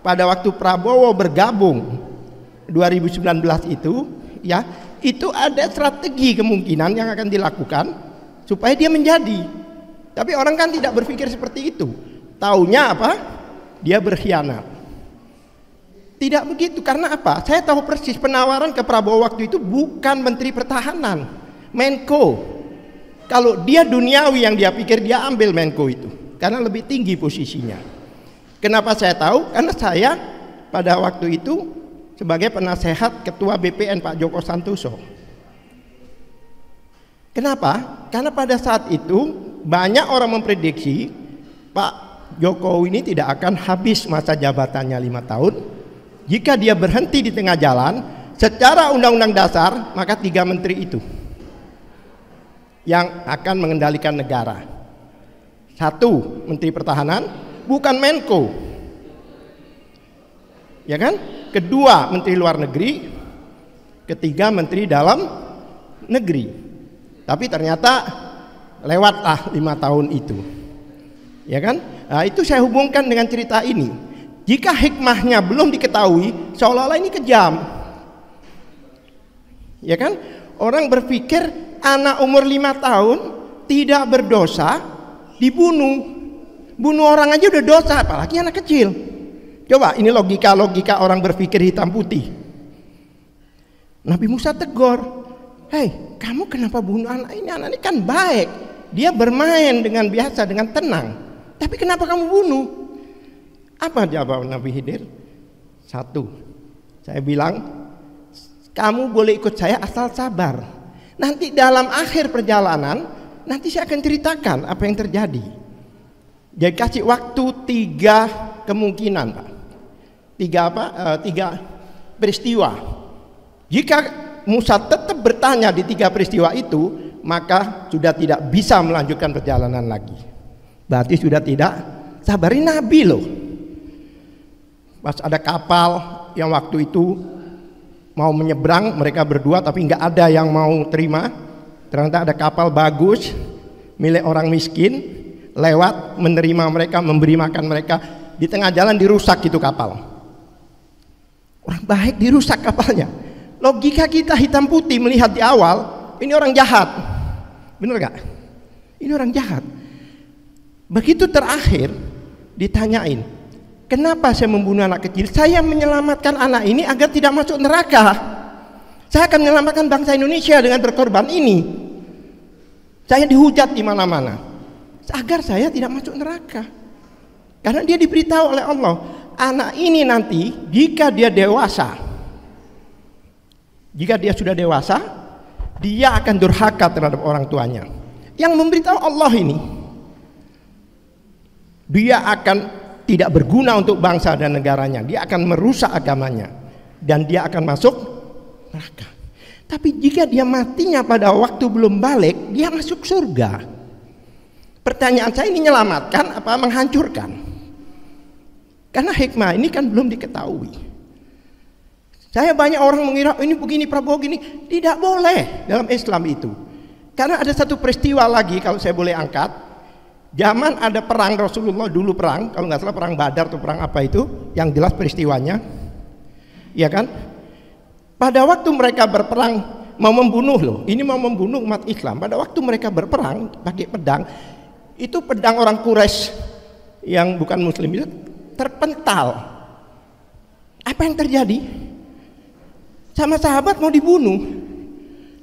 pada waktu Prabowo bergabung 2019 itu, ya, itu ada strategi kemungkinan yang akan dilakukan supaya dia menjadi. Tapi orang kan tidak berpikir seperti itu. Taunya apa? Dia berkhianat. Tidak begitu, karena apa? Saya tahu persis penawaran ke Prabowo waktu itu bukan Menteri Pertahanan, Menko. Kalau dia duniawi yang dia pikir, dia ambil Menko itu karena lebih tinggi posisinya. Kenapa saya tahu? Karena saya pada waktu itu sebagai penasehat Ketua BPN Pak Joko Santoso. Kenapa? Karena pada saat itu banyak orang memprediksi Pak Jokowi ini tidak akan habis masa jabatannya 5 tahun. Jika dia berhenti di tengah jalan, secara undang-undang dasar, maka 3 menteri itu yang akan mengendalikan negara. 1, Menteri Pertahanan, bukan Menko, ya kan? 2, Menteri Luar Negeri. 3, Menteri Dalam Negeri. Tapi ternyata lewatlah 5 tahun itu, ya kan? Nah, itu saya hubungkan dengan cerita ini. Jika hikmahnya belum diketahui, seolah-olah ini kejam, ya kan? Orang berpikir anak umur 5 tahun tidak berdosa dibunuh. Bunuh orang aja udah dosa, apalagi anak kecil. Coba, ini logika orang berpikir hitam putih. Nabi Musa tegur, hei, kamu kenapa bunuh anak ini? Anak ini kan baik, dia bermain dengan biasa, dengan tenang. Tapi kenapa kamu bunuh? Apa jawaban Nabi Khidir? 1, saya bilang, kamu boleh ikut saya asal sabar. Nanti dalam akhir perjalanan, nanti saya akan ceritakan apa yang terjadi. Jadi kasih waktu 3 kemungkinan, Pak. 3 peristiwa. Jika Musa tetap bertanya di 3 peristiwa itu, maka sudah tidak bisa melanjutkan perjalanan lagi. Berarti sudah tidak sabari Nabi loh. Pas ada kapal yang waktu itu mau menyeberang, mereka berdua tapi nggak ada yang mau terima. Ternyata ada kapal bagus milik orang miskin lewat, menerima mereka, memberi makan mereka. Di tengah jalan dirusak itu kapal. Orang baik dirusak kapalnya. Logika kita hitam putih melihat di awal, ini orang jahat. Bener gak? Ini orang jahat. Begitu terakhir ditanyain, kenapa saya membunuh anak kecil? Saya menyelamatkan anak ini agar tidak masuk neraka. Saya akan menyelamatkan bangsa Indonesia dengan berkorban ini. Saya dihujat di mana-mana agar saya tidak masuk neraka. Karena dia diberitahu oleh Allah, anak ini nanti jika dia dewasa, jika dia sudah dewasa, dia akan durhaka terhadap orang tuanya. Yang memberitahu Allah ini, dia akan tidak berguna untuk bangsa dan negaranya, dia akan merusak agamanya, dan dia akan masuk neraka. Tapi jika dia matinya pada waktu belum balik, dia masuk surga. Pertanyaan saya, ini menyelamatkan apa menghancurkan? Karena hikmah ini kan belum diketahui. Saya banyak orang mengira ini begini, Prabowo gini. Tidak boleh dalam Islam itu. Karena ada satu peristiwa lagi kalau saya boleh angkat. Zaman ada perang Rasulullah dulu, perang, kalau nggak salah perang Badar atau perang apa itu, yang jelas peristiwanya, ya kan? Pada waktu mereka berperang mau membunuh loh, ini mau membunuh umat Islam. Pada waktu mereka berperang pakai pedang, itu pedang orang Quraisy yang bukan Muslim itu terpental. Apa yang terjadi? Sama sahabat mau dibunuh.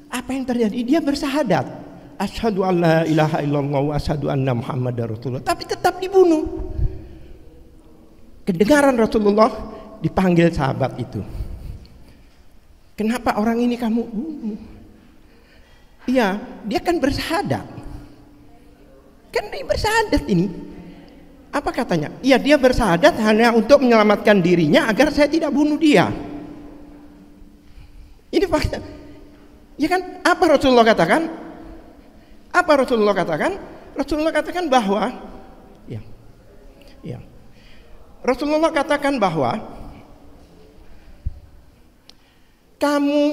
Apa yang terjadi? Dia bersahadat, asyhadu an la ilaha illallah wa asyhadu anna muhammadar rasulullah, tapi tetap dibunuh. Kedengaran Rasulullah, dipanggil sahabat itu. Kenapa orang ini kamu bunuh? Iya, dia kan bersahadat. Kan dia bersahadat ini. Apa katanya? Iya, dia bersahadat hanya untuk menyelamatkan dirinya agar saya tidak bunuh dia. Ini fakta. Ya kan? Apa Rasulullah katakan? Apa Rasulullah katakan? Rasulullah katakan bahwa Rasulullah katakan bahwa kamu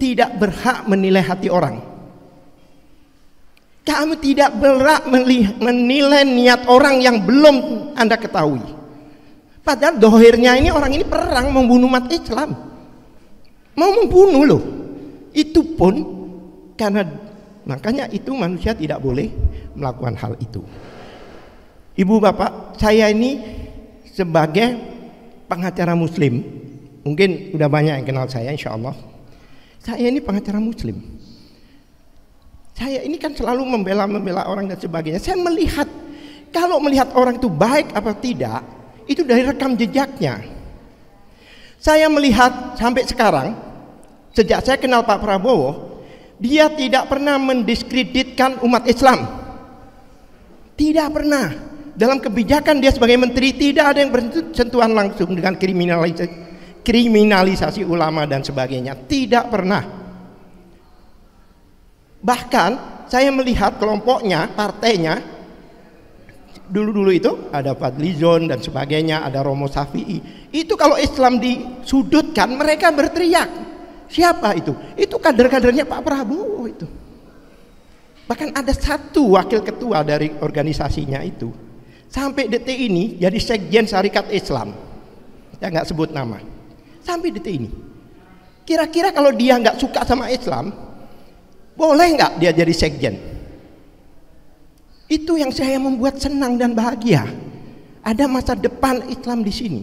tidak berhak menilai hati orang. Kamu tidak berhak menilai niat orang yang belum Anda ketahui. Padahal dohirnya ini orang ini perang membunuh umat Islam, mau membunuh loh. Itu pun karena makanya itu manusia tidak boleh melakukan hal itu. Ibu bapak, saya ini sebagai pengacara muslim, mungkin udah banyak yang kenal saya, insya Allah. Saya ini pengacara muslim. Saya ini kan selalu membela orang dan sebagainya. Saya melihat, kalau melihat orang itu baik apa tidak, itu dari rekam jejaknya. Saya melihat sampai sekarang, sejak saya kenal Pak Prabowo, dia tidak pernah mendiskreditkan umat Islam. Tidak pernah. Dalam kebijakan dia sebagai menteri tidak ada yang bersentuhan langsung dengan kriminalisasi ulama dan sebagainya. Tidak pernah. Bahkan saya melihat kelompoknya, partainya, dulu itu ada Fadlizon dan sebagainya, ada Romo Syafi'i. Itu kalau Islam disudutkan mereka berteriak. Siapa itu? Itu kader-kadernya Pak Prabowo itu. Bahkan ada satu wakil ketua dari organisasinya itu sampai detik ini jadi sekjen Syarikat Islam. Ya nggak sebut nama. Sampai detik ini. Kira-kira kalau dia nggak suka sama Islam, boleh nggak dia jadi sekjen? Itu yang saya membuat senang dan bahagia. Ada masa depan Islam di sini.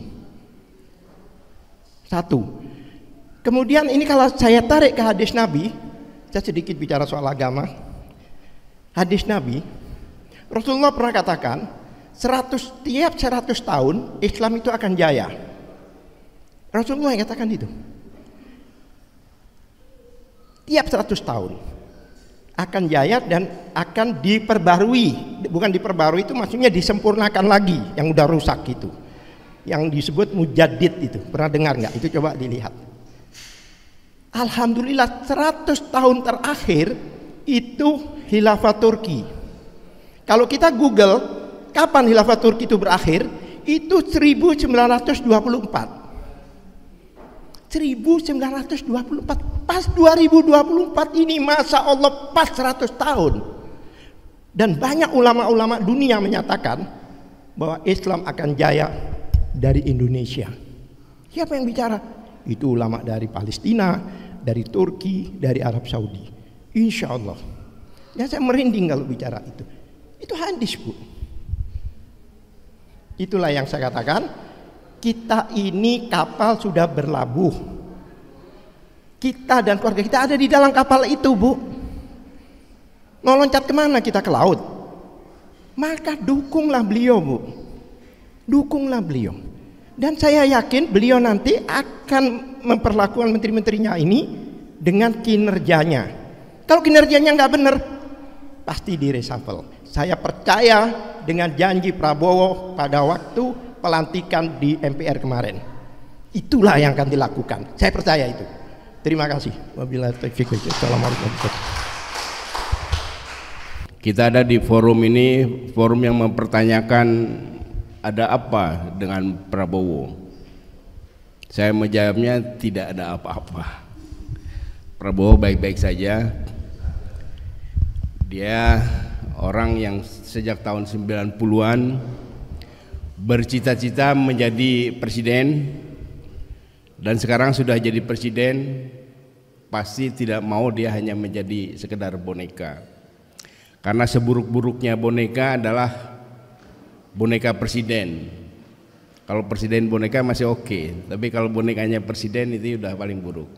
Satu. Kemudian ini kalau saya tarik ke hadis Nabi, saya sedikit bicara soal agama. Hadis Nabi, Rasulullah pernah katakan, tiap 100 tahun Islam itu akan jaya. Rasulullah yang katakan itu. Tiap 100 tahun akan jaya dan akan diperbarui. Bukan diperbarui itu maksudnya disempurnakan lagi yang udah rusak itu, yang disebut mujaddid itu. Pernah dengar nggak? Itu coba dilihat. Alhamdulillah 100 tahun terakhir itu khilafah Turki. Kalau kita Google kapan khilafah Turki itu berakhir, itu 1924. 1924, pas 2024 ini masa Allah pas 100 tahun. Dan banyak ulama-ulama dunia menyatakan bahwa Islam akan jaya dari Indonesia. Siapa yang bicara? Itu ulama dari Palestina, dari Turki, dari Arab Saudi. Insya Allah. Ya saya merinding kalau bicara itu. Itu hadis, Bu. Itulah yang saya katakan. Kita ini kapal sudah berlabuh. Kita dan keluarga kita ada di dalam kapal itu, Bu. Mau loncat kemana kita? Ke laut. Maka dukunglah beliau, Bu. Dukunglah beliau. Dan saya yakin beliau nanti akan memperlakukan menteri-menterinya ini dengan kinerjanya. Kalau kinerjanya nggak benar, pasti di reshuffle. Saya percaya dengan janji Prabowo pada waktu pelantikan di MPR kemarin. Itulah yang akan dilakukan. Saya percaya itu. Terima kasih. Wabillahi taufiq. Assalamualaikum. Kita ada di forum ini, forum yang mempertanyakan ada apa dengan Prabowo. Saya menjawabnya tidak ada apa-apa. Prabowo baik-baik saja. Dia orang yang sejak tahun 90-an bercita-cita menjadi presiden dan sekarang sudah jadi presiden, pasti tidak mau dia hanya menjadi sekedar boneka. Karena seburuk-buruknya boneka adalah boneka presiden. Kalau presiden boneka masih oke, tapi kalau bonekanya presiden itu udah paling buruk.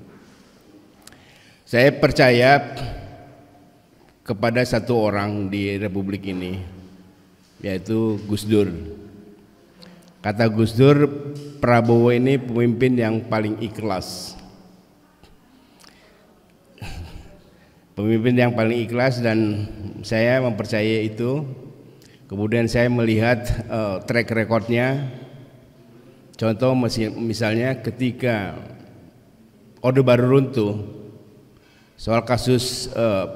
Saya percaya kepada satu orang di Republik ini, yaitu Gus Dur. Kata Gus Dur, Prabowo ini pemimpin yang paling ikhlas. Pemimpin yang paling ikhlas dan saya mempercayai itu. Kemudian saya melihat track recordnya. Contoh misalnya ketika Orde Baru runtuh, soal kasus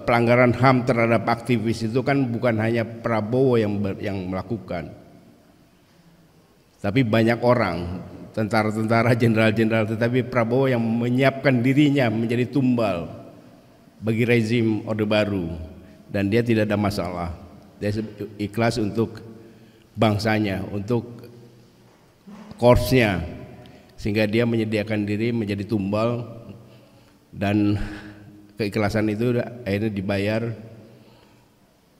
pelanggaran HAM terhadap aktivis itu kan bukan hanya Prabowo yang melakukan. Tapi banyak orang, tentara-tentara, jenderal-jenderal, tetapi Prabowo yang menyiapkan dirinya menjadi tumbal bagi rezim Orde Baru dan dia tidak ada masalah. Dia ikhlas untuk bangsanya, untuk korpsnya, sehingga dia menyediakan diri menjadi tumbal, dan keikhlasan itu akhirnya dibayar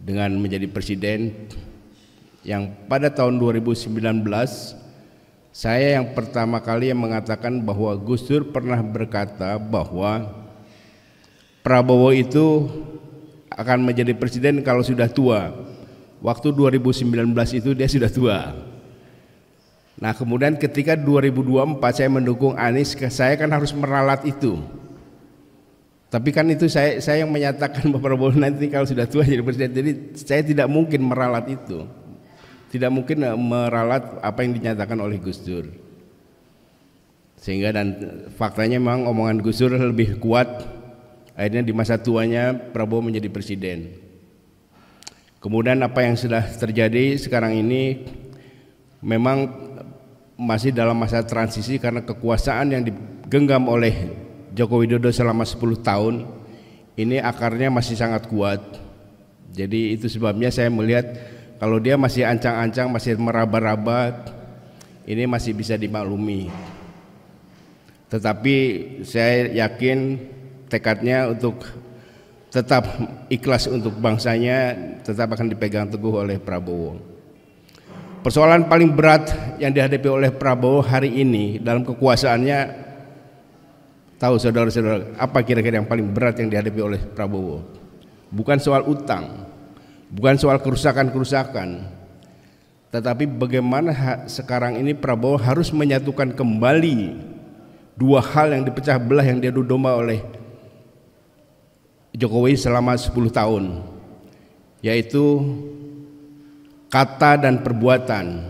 dengan menjadi presiden. Yang pada tahun 2019 saya yang pertama kali yang mengatakan bahwa Gus Dur pernah berkata bahwa Prabowo itu akan menjadi presiden kalau sudah tua. Waktu 2019 itu dia sudah tua. Nah kemudian ketika 2024 saya mendukung Anies, saya kan harus meralat itu. Tapi kan itu saya yang menyatakan bahwa Prabowo nanti kalau sudah tua jadi presiden. Jadi saya tidak mungkin meralat itu. Tidak mungkin meralat apa yang dinyatakan oleh Gus Dur. Sehingga dan faktanya memang omongan Gus Dur lebih kuat. Akhirnya di masa tuanya Prabowo menjadi presiden. Kemudian apa yang sudah terjadi sekarang ini memang masih dalam masa transisi karena kekuasaan yang digenggam oleh Joko Widodo selama 10 tahun ini akarnya masih sangat kuat. Jadi itu sebabnya saya melihat kalau dia masih ancang-ancang, masih meraba-raba, ini masih bisa dimaklumi. Tetapi saya yakin tekadnya untuk tetap ikhlas untuk bangsanya tetap akan dipegang teguh oleh Prabowo. Persoalan paling berat yang dihadapi oleh Prabowo hari ini dalam kekuasaannya, tahu saudara-saudara apa kira-kira yang paling berat yang dihadapi oleh Prabowo? Bukan soal utang, bukan soal kerusakan-kerusakan, tetapi bagaimana sekarang ini Prabowo harus menyatukan kembali dua hal yang dipecah belah, yang diadu domba oleh Jokowi selama 10 tahun, yaitu kata dan perbuatan.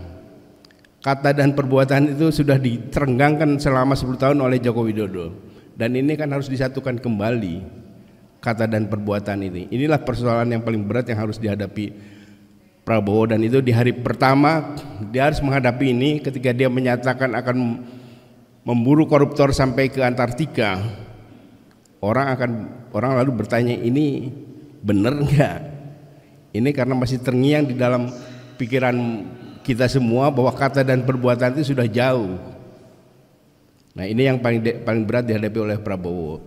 Kata dan perbuatan itu sudah diterenggangkan selama 10 tahun oleh Joko Widodo, dan ini kan harus disatukan kembali kata dan perbuatan ini. Inilah persoalan yang paling berat yang harus dihadapi Prabowo, dan itu di hari pertama dia harus menghadapi ini ketika dia menyatakan akan memburu koruptor sampai ke Antartika. Orang lalu bertanya, ini benar enggak? Ini karena masih terngiang di dalam pikiran kita semua bahwa kata dan perbuatan itu sudah jauh. Nah ini yang paling berat dihadapi oleh Prabowo.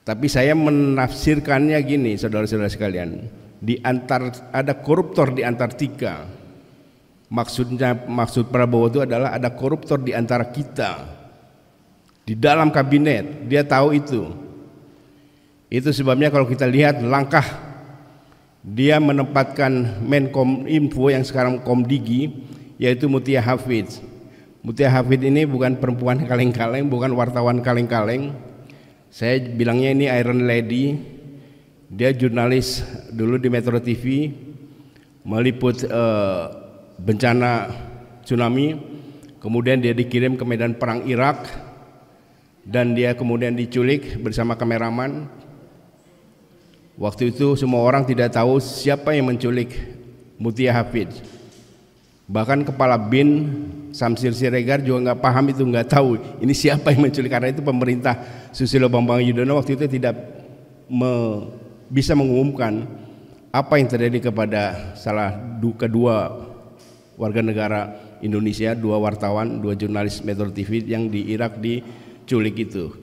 Tapi saya menafsirkannya gini, saudara-saudara sekalian, ada koruptor di Antartika. Maksud Prabowo itu adalah ada koruptor di antara kita. Di dalam kabinet, dia tahu itu. Itu sebabnya kalau kita lihat langkah dia menempatkan Menkominfo yang sekarang Komdigi, yaitu Mutia Hafidz. Mutia Hafidz ini bukan perempuan kaleng-kaleng, bukan wartawan kaleng-kaleng. Saya bilangnya ini Iron Lady. Dia jurnalis dulu di Metro TV, meliput bencana tsunami. Kemudian dia dikirim ke medan perang Irak, dan dia kemudian diculik bersama kameramen. Waktu itu semua orang tidak tahu siapa yang menculik Mutia Hafidz. Bahkan kepala BIN Samsir Siregar juga nggak paham itu, nggak tahu ini siapa yang menculik, karena itu pemerintah Susilo Bambang Yudhoyono waktu itu tidak bisa mengumumkan apa yang terjadi kepada kedua warga negara Indonesia, dua wartawan, dua jurnalis Metro TV yang di Irak diculik itu.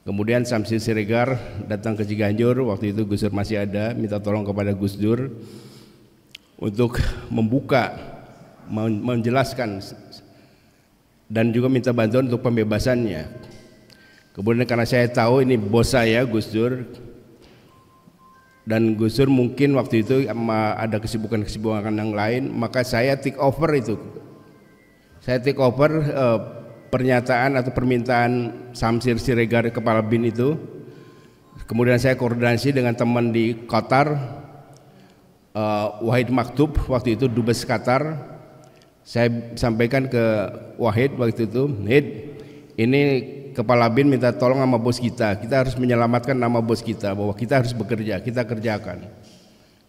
Kemudian Samsir Siregar datang ke Ciganjur, waktu itu Gus Dur masih ada, minta tolong kepada Gus Dur untuk membuka, menjelaskan, dan juga minta bantuan untuk pembebasannya. Kemudian karena saya tahu ini bos saya Gus Dur, dan Gus Dur mungkin waktu itu ada kesibukan-kesibukan yang lain, maka saya take over itu. Saya take over pernyataan atau permintaan Samsir Siregar kepala BIN itu. Kemudian saya koordinasi dengan teman di Qatar, Wahid Maktub, waktu itu Dubes Qatar. Saya sampaikan ke Wahid waktu itu, Hid, ini kepala BIN minta tolong sama bos kita harus menyelamatkan nama bos kita, bahwa kita harus bekerja, kita kerjakan.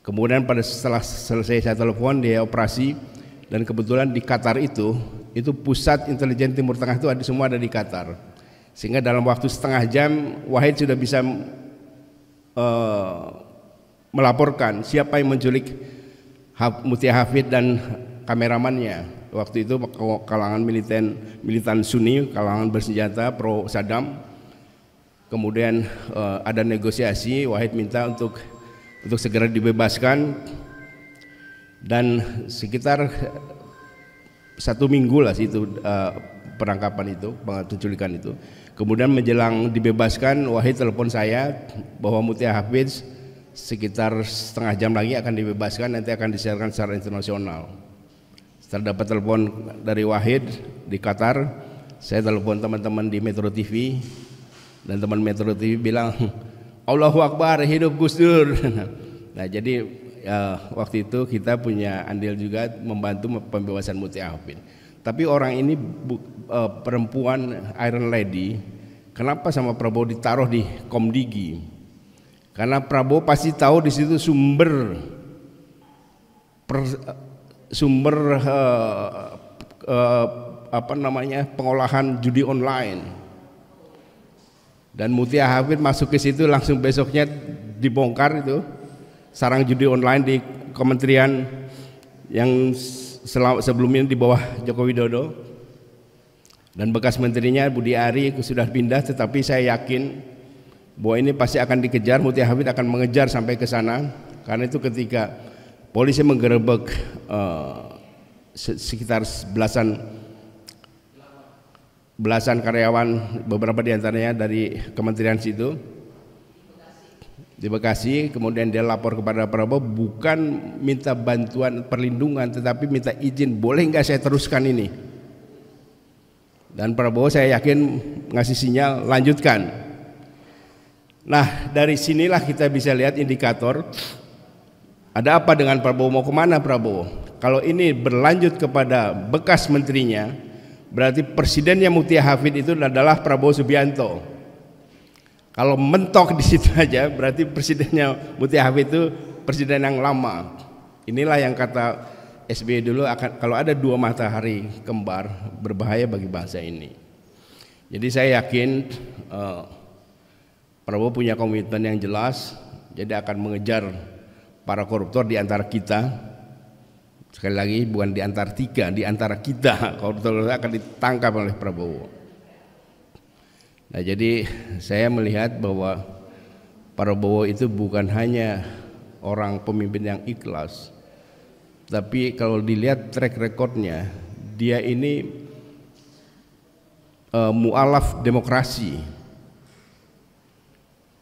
Kemudian setelah selesai saya telepon, dia operasi, dan kebetulan di Qatar itu pusat intelijen Timur Tengah itu semua ada di Qatar, sehingga dalam waktu setengah jam Wahid sudah bisa melaporkan siapa yang menculik Mutia Hafidz dan kameramannya. Waktu itu kalangan militan Sunni, kalangan bersenjata pro Saddam. Kemudian ada negosiasi, Wahid minta untuk segera dibebaskan, dan sekitar 1 minggu lah situ penangkapan itu, penculikan itu. Kemudian menjelang dibebaskan, Wahid telepon saya bahwa Mutia Hafidz sekitar setengah jam lagi akan dibebaskan, nanti akan disiarkan secara internasional. Setelah dapat telepon dari Wahid di Qatar, saya telepon teman-teman di Metro TV, dan teman Metro TV bilang, Allahu Akbar, hidup Gus Dur. Nah, jadi waktu itu kita punya andil juga membantu pembebasan Mutia Hafidz. Tapi orang ini perempuan Iron Lady, kenapa sama Prabowo ditaruh di Komdigi? Karena Prabowo pasti tahu di situ sumber pengolahan judi online. Dan Mutia Hafidz masuk ke situ, langsung besoknya dibongkar itu sarang judi online di kementerian yang sebelumnya di bawah Joko Widodo, dan bekas menterinya Budi Ari sudah pindah, tetapi saya yakin bahwa ini pasti akan dikejar. Mutia Hafidz akan mengejar sampai ke sana, karena itu ketika polisi menggerebek sekitar belasan karyawan, beberapa diantaranya dari kementerian situ di Bekasi, kemudian dia lapor kepada Prabowo, bukan minta bantuan perlindungan, tetapi minta izin, boleh nggak saya teruskan ini? Dan Prabowo saya yakin ngasih sinyal lanjutkan. Nah, dari sinilah kita bisa lihat indikator ada apa dengan Prabowo, mau kemana Prabowo. Kalau ini berlanjut kepada bekas menterinya, berarti presidennya Mutia Hafidz itu adalah Prabowo Subianto. Kalau mentok di situ aja, berarti presidennya Mutia Hafidz itu presiden yang lama. Inilah yang kata SBY dulu, kalau ada 2 matahari kembar berbahaya bagi bangsa ini. Jadi saya yakin Prabowo punya komitmen yang jelas, jadi akan mengejar para koruptor di antara kita. Sekali lagi, bukan di antara 3, di antara kita, koruptor akan ditangkap oleh Prabowo. Nah, jadi saya melihat bahwa Prabowo itu bukan hanya orang pemimpin yang ikhlas, tapi kalau dilihat track recordnya, dia ini mualaf demokrasi.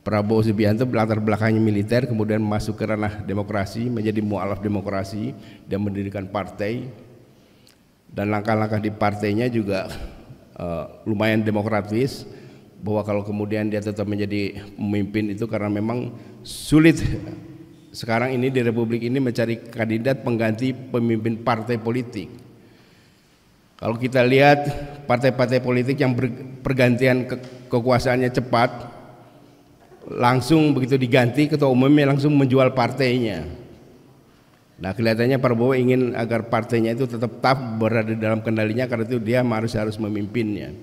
Prabowo Subianto latar belakangnya militer, kemudian masuk ke ranah demokrasi, menjadi mualaf demokrasi dan mendirikan partai, dan langkah-langkah di partainya juga lumayan demokratis, bahwa kalau kemudian dia tetap menjadi pemimpin itu karena memang sulit sekarang ini di Republik ini mencari kandidat pengganti pemimpin partai politik. Kalau kita lihat partai-partai politik yang pergantian kekuasaannya cepat, langsung begitu diganti ketua umumnya langsung menjual partainya. Nah, kelihatannya Prabowo ingin agar partainya itu tetap berada dalam kendalinya, karena itu dia harus memimpinnya.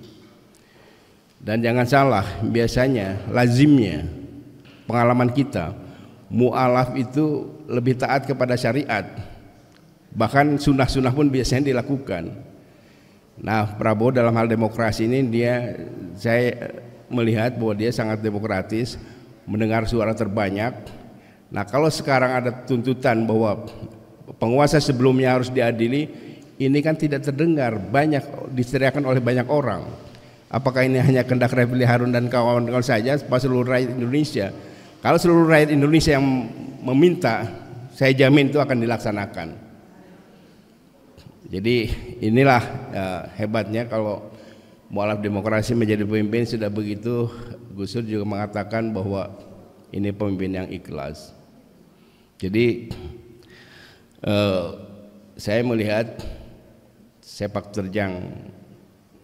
Dan jangan salah, biasanya lazimnya pengalaman kita, mu'alaf itu lebih taat kepada syariat, bahkan sunnah-sunnah pun biasanya dilakukan. Nah, Prabowo dalam hal demokrasi ini saya melihat bahwa dia sangat demokratis, mendengar suara terbanyak. Nah, kalau sekarang ada tuntutan bahwa penguasa sebelumnya harus diadili, ini kan tidak terdengar, banyak diseriakan oleh banyak orang. Apakah ini hanya kehendak Refli Harun dan kawan-kawan saja, seluruh rakyat Indonesia? Kalau seluruh rakyat Indonesia yang meminta, saya jamin itu akan dilaksanakan. Jadi inilah hebatnya kalau mualaf demokrasi menjadi pemimpin sudah begitu. Gus Dur juga mengatakan bahwa ini pemimpin yang ikhlas. Jadi saya melihat sepak terjang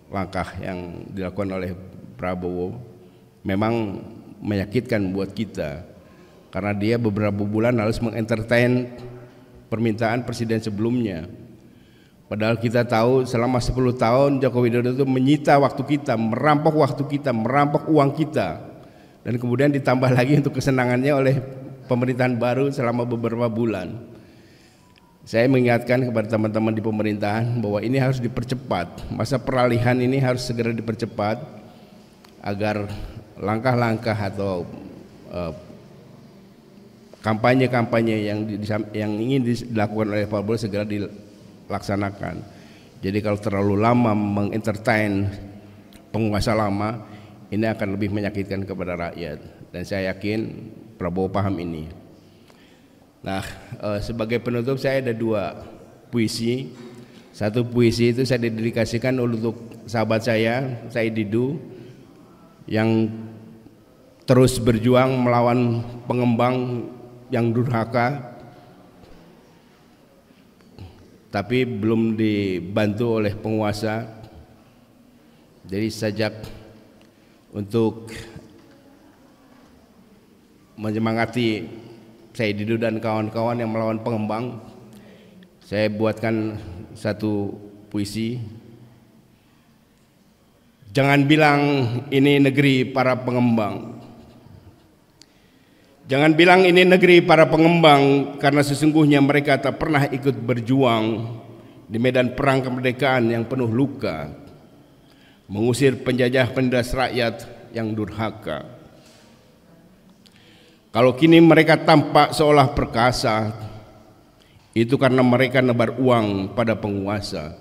langkah yang dilakukan oleh Prabowo memang menyakitkan buat kita, karena dia beberapa bulan harus mengentertain permintaan presiden sebelumnya. Padahal kita tahu selama 10 tahun Joko Widodo itu menyita waktu kita, merampok waktu kita, merampok uang kita, dan kemudian ditambah lagi untuk kesenangannya oleh pemerintahan baru selama beberapa bulan. Saya mengingatkan kepada teman-teman di pemerintahan bahwa ini harus dipercepat. Masa peralihan ini harus segera dipercepat agar langkah-langkah atau kampanye-kampanye yang ingin dilakukan oleh Pak Prabowo segera dilaksanakan. Jadi kalau terlalu lama mengentertain penguasa lama, ini akan lebih menyakitkan kepada rakyat. Dan saya yakin Prabowo paham ini. Nah, sebagai penutup saya ada 2 puisi. Satu puisi itu saya dedikasikan untuk sahabat saya Didu, yang terus berjuang melawan pengembang yang durhaka, tapi belum dibantu oleh penguasa. Jadi sajak untuk menyemangati saya Didu dan kawan-kawan yang melawan pengembang, saya buatkan satu puisi. Jangan bilang ini negeri para pengembang. Jangan bilang ini negeri para pengembang, karena sesungguhnya mereka tak pernah ikut berjuang di medan perang kemerdekaan yang penuh luka, mengusir penjajah penindas rakyat yang durhaka. Kalau kini mereka tampak seolah perkasa, itu karena mereka nebar uang pada penguasa.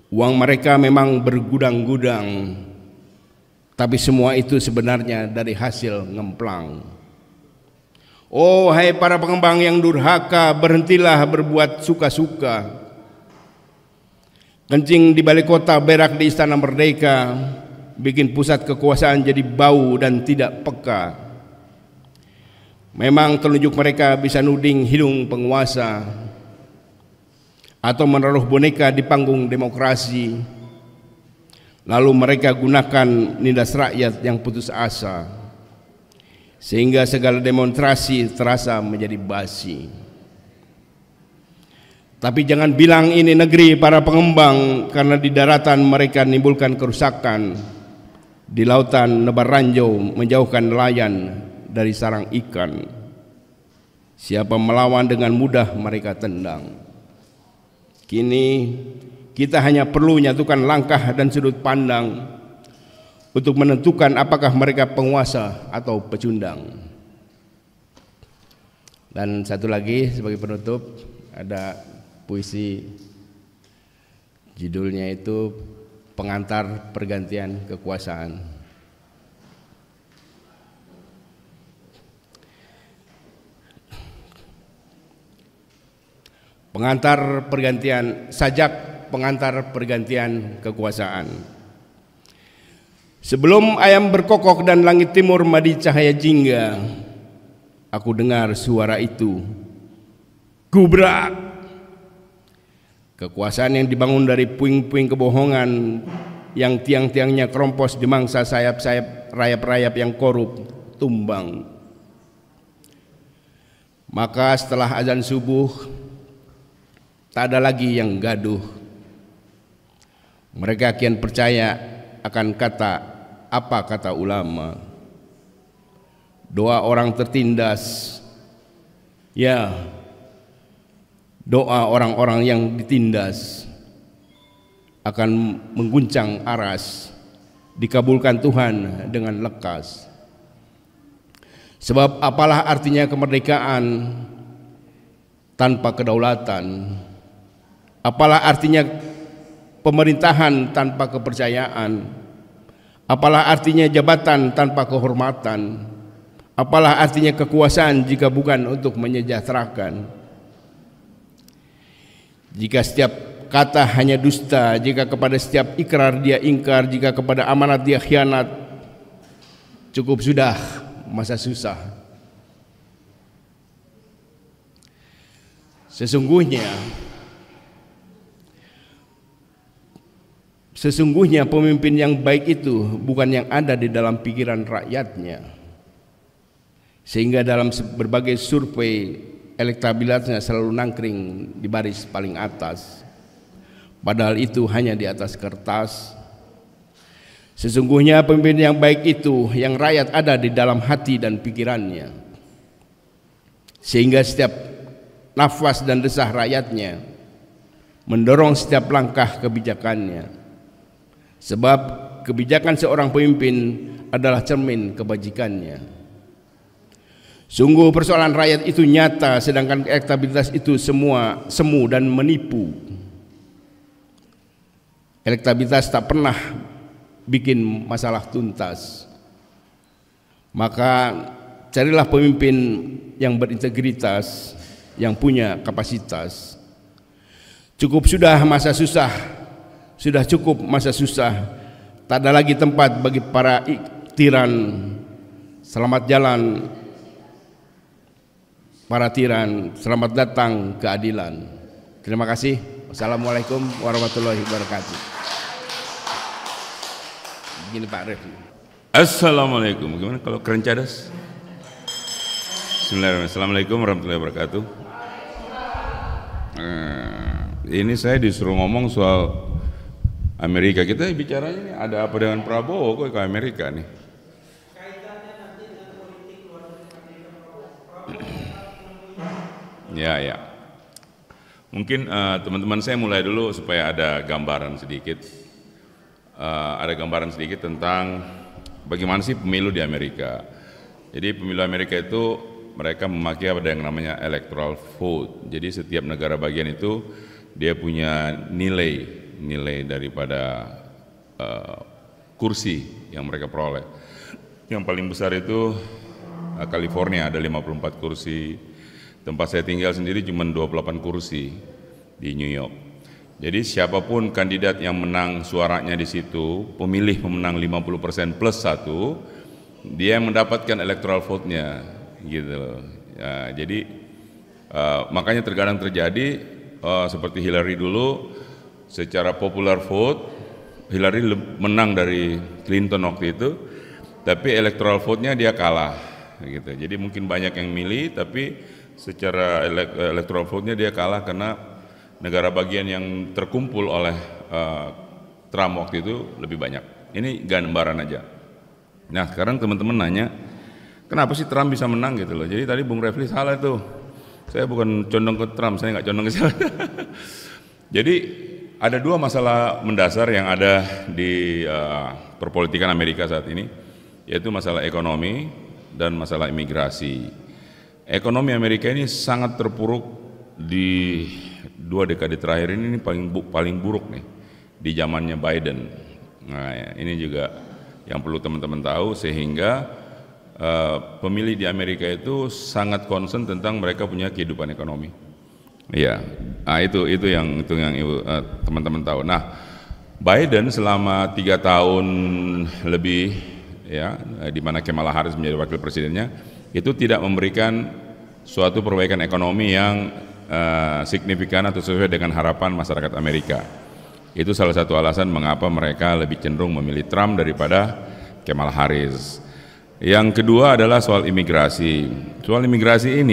Uang mereka memang bergudang-gudang, tapi semua itu sebenarnya dari hasil ngemplang. Oh, hai para pengembang yang durhaka, berhentilah berbuat suka-suka. Kencing di balai kota, berak di istana merdeka, bikin pusat kekuasaan jadi bau dan tidak peka. Memang telunjuk mereka bisa nuding hidung penguasa atau menaruh boneka di panggung demokrasi, lalu mereka gunakan nindas rakyat yang putus asa, sehingga segala demonstrasi terasa menjadi basi. Tapi jangan bilang ini negeri para pengembang, karena di daratan mereka menimbulkan kerusakan, di lautan nebar ranjau menjauhkan nelayan dari sarang ikan. Siapa melawan dengan mudah mereka tendang. Kini kita hanya perlu menyatukan langkah dan sudut pandang untuk menentukan apakah mereka penguasa atau pecundang. Dan satu lagi sebagai penutup, ada puisi, judulnya itu Pengantar Pergantian Kekuasaan. Pengantar pergantian, sajak pengantar pergantian kekuasaan. Sebelum ayam berkokok dan langit timur madi cahaya jingga, aku dengar suara itu, gubrak. Kekuasaan yang dibangun dari puing-puing kebohongan, yang tiang-tiangnya kerompos di mangsa sayap-sayap rayap-rayap yang korup, tumbang. Maka setelah azan subuh, tak ada lagi yang gaduh. Mereka kian percaya akan kata ulama. Doa orang tertindas, ya, doa orang-orang yang ditindas akan mengguncang aras, dikabulkan Tuhan dengan lekas. Sebab apalah artinya kemerdekaan tanpa kedaulatan? Apalah artinya pemerintahan tanpa kepercayaan? Apalah artinya jabatan tanpa kehormatan? Apalah artinya kekuasaan jika bukan untuk menyejahterakan? Jika setiap kata hanya dusta, jika kepada setiap ikrar dia ingkar, jika kepada amanat dia khianat, cukup sudah masa susah. Sesungguhnya pemimpin yang baik itu bukan yang ada di dalam pikiran rakyatnya, sehingga dalam berbagai survei elektabilitasnya selalu nangkring di baris paling atas, padahal itu hanya di atas kertas. Sesungguhnya pemimpin yang baik itu yang rakyat ada di dalam hati dan pikirannya, sehingga setiap nafas dan desah rakyatnya, mendorong setiap langkah kebijakannya. Sebab kebijakan seorang pemimpin adalah cermin kebajikannya. Sungguh persoalan rakyat itu nyata, sedangkan elektabilitas itu semua semu dan menipu. Elektabilitas tak pernah bikin masalah tuntas. Maka carilah pemimpin yang berintegritas, yang punya kapasitas. Cukup sudah masa susah, sudah cukup masa susah. Tak ada lagi tempat bagi para tiran. Selamat jalan para tiran, selamat datang keadilan. Terima kasih. Wassalamualaikum warahmatullahi wabarakatuh. Begini Pak Ref. Assalamualaikum. Gimana kalau keren cadas? Bismillahirrahmanirrahim. Assalamualaikum warahmatullahi wabarakatuh. Ini saya disuruh ngomong soal Amerika. Kita bicaranya nih, ada apa dengan Prabowo kok ke Amerika nih? Ya. Mungkin teman-teman saya mulai dulu supaya ada gambaran sedikit. Ada gambaran sedikit tentang bagaimana sih pemilu di Amerika. Jadi pemilu Amerika itu mereka memakai apa yang namanya electoral vote. Jadi setiap negara bagian itu dia punya nilai daripada kursi yang mereka peroleh. Yang paling besar itu California ada 54 kursi. Tempat saya tinggal sendiri cuma 28 kursi di New York. Jadi siapapun kandidat yang menang suaranya di situ, pemilih memenang 50% plus 1, dia yang mendapatkan electoral vote-nya, gitu. Ya, jadi makanya terkadang terjadi seperti Hillary dulu, secara popular vote, Hillary menang dari Clinton waktu itu, tapi electoral vote-nya dia kalah, gitu. Jadi mungkin banyak yang milih, tapi secara electoral vote-nya dia kalah karena negara bagian yang terkumpul oleh Trump waktu itu lebih banyak. Ini gambaran aja. Nah sekarang teman-teman nanya, kenapa sih Trump bisa menang gitu loh. Jadi tadi Bung Refli salah tuh. Saya bukan condong ke Trump, saya nggak condong ke siapa. Jadi ada dua masalah mendasar yang ada di perpolitikan Amerika saat ini, yaitu masalah ekonomi dan masalah imigrasi. Ekonomi Amerika ini sangat terpuruk di 2 dekade terakhir ini paling buruk nih di zamannya Biden. Nah, ini juga yang perlu teman-teman tahu sehingga pemilih di Amerika itu sangat concern tentang mereka punya kehidupan ekonomi. Iya, nah, itu yang teman-teman tahu. Nah, Biden selama 3 tahun lebih ya, di mana Kamala Harris menjadi wakil presidennya, itu tidak memberikan suatu perbaikan ekonomi yang signifikan atau sesuai dengan harapan masyarakat Amerika. Itu salah satu alasan mengapa mereka lebih cenderung memilih Trump daripada Kamala Harris. Yang kedua adalah soal imigrasi. Soal imigrasi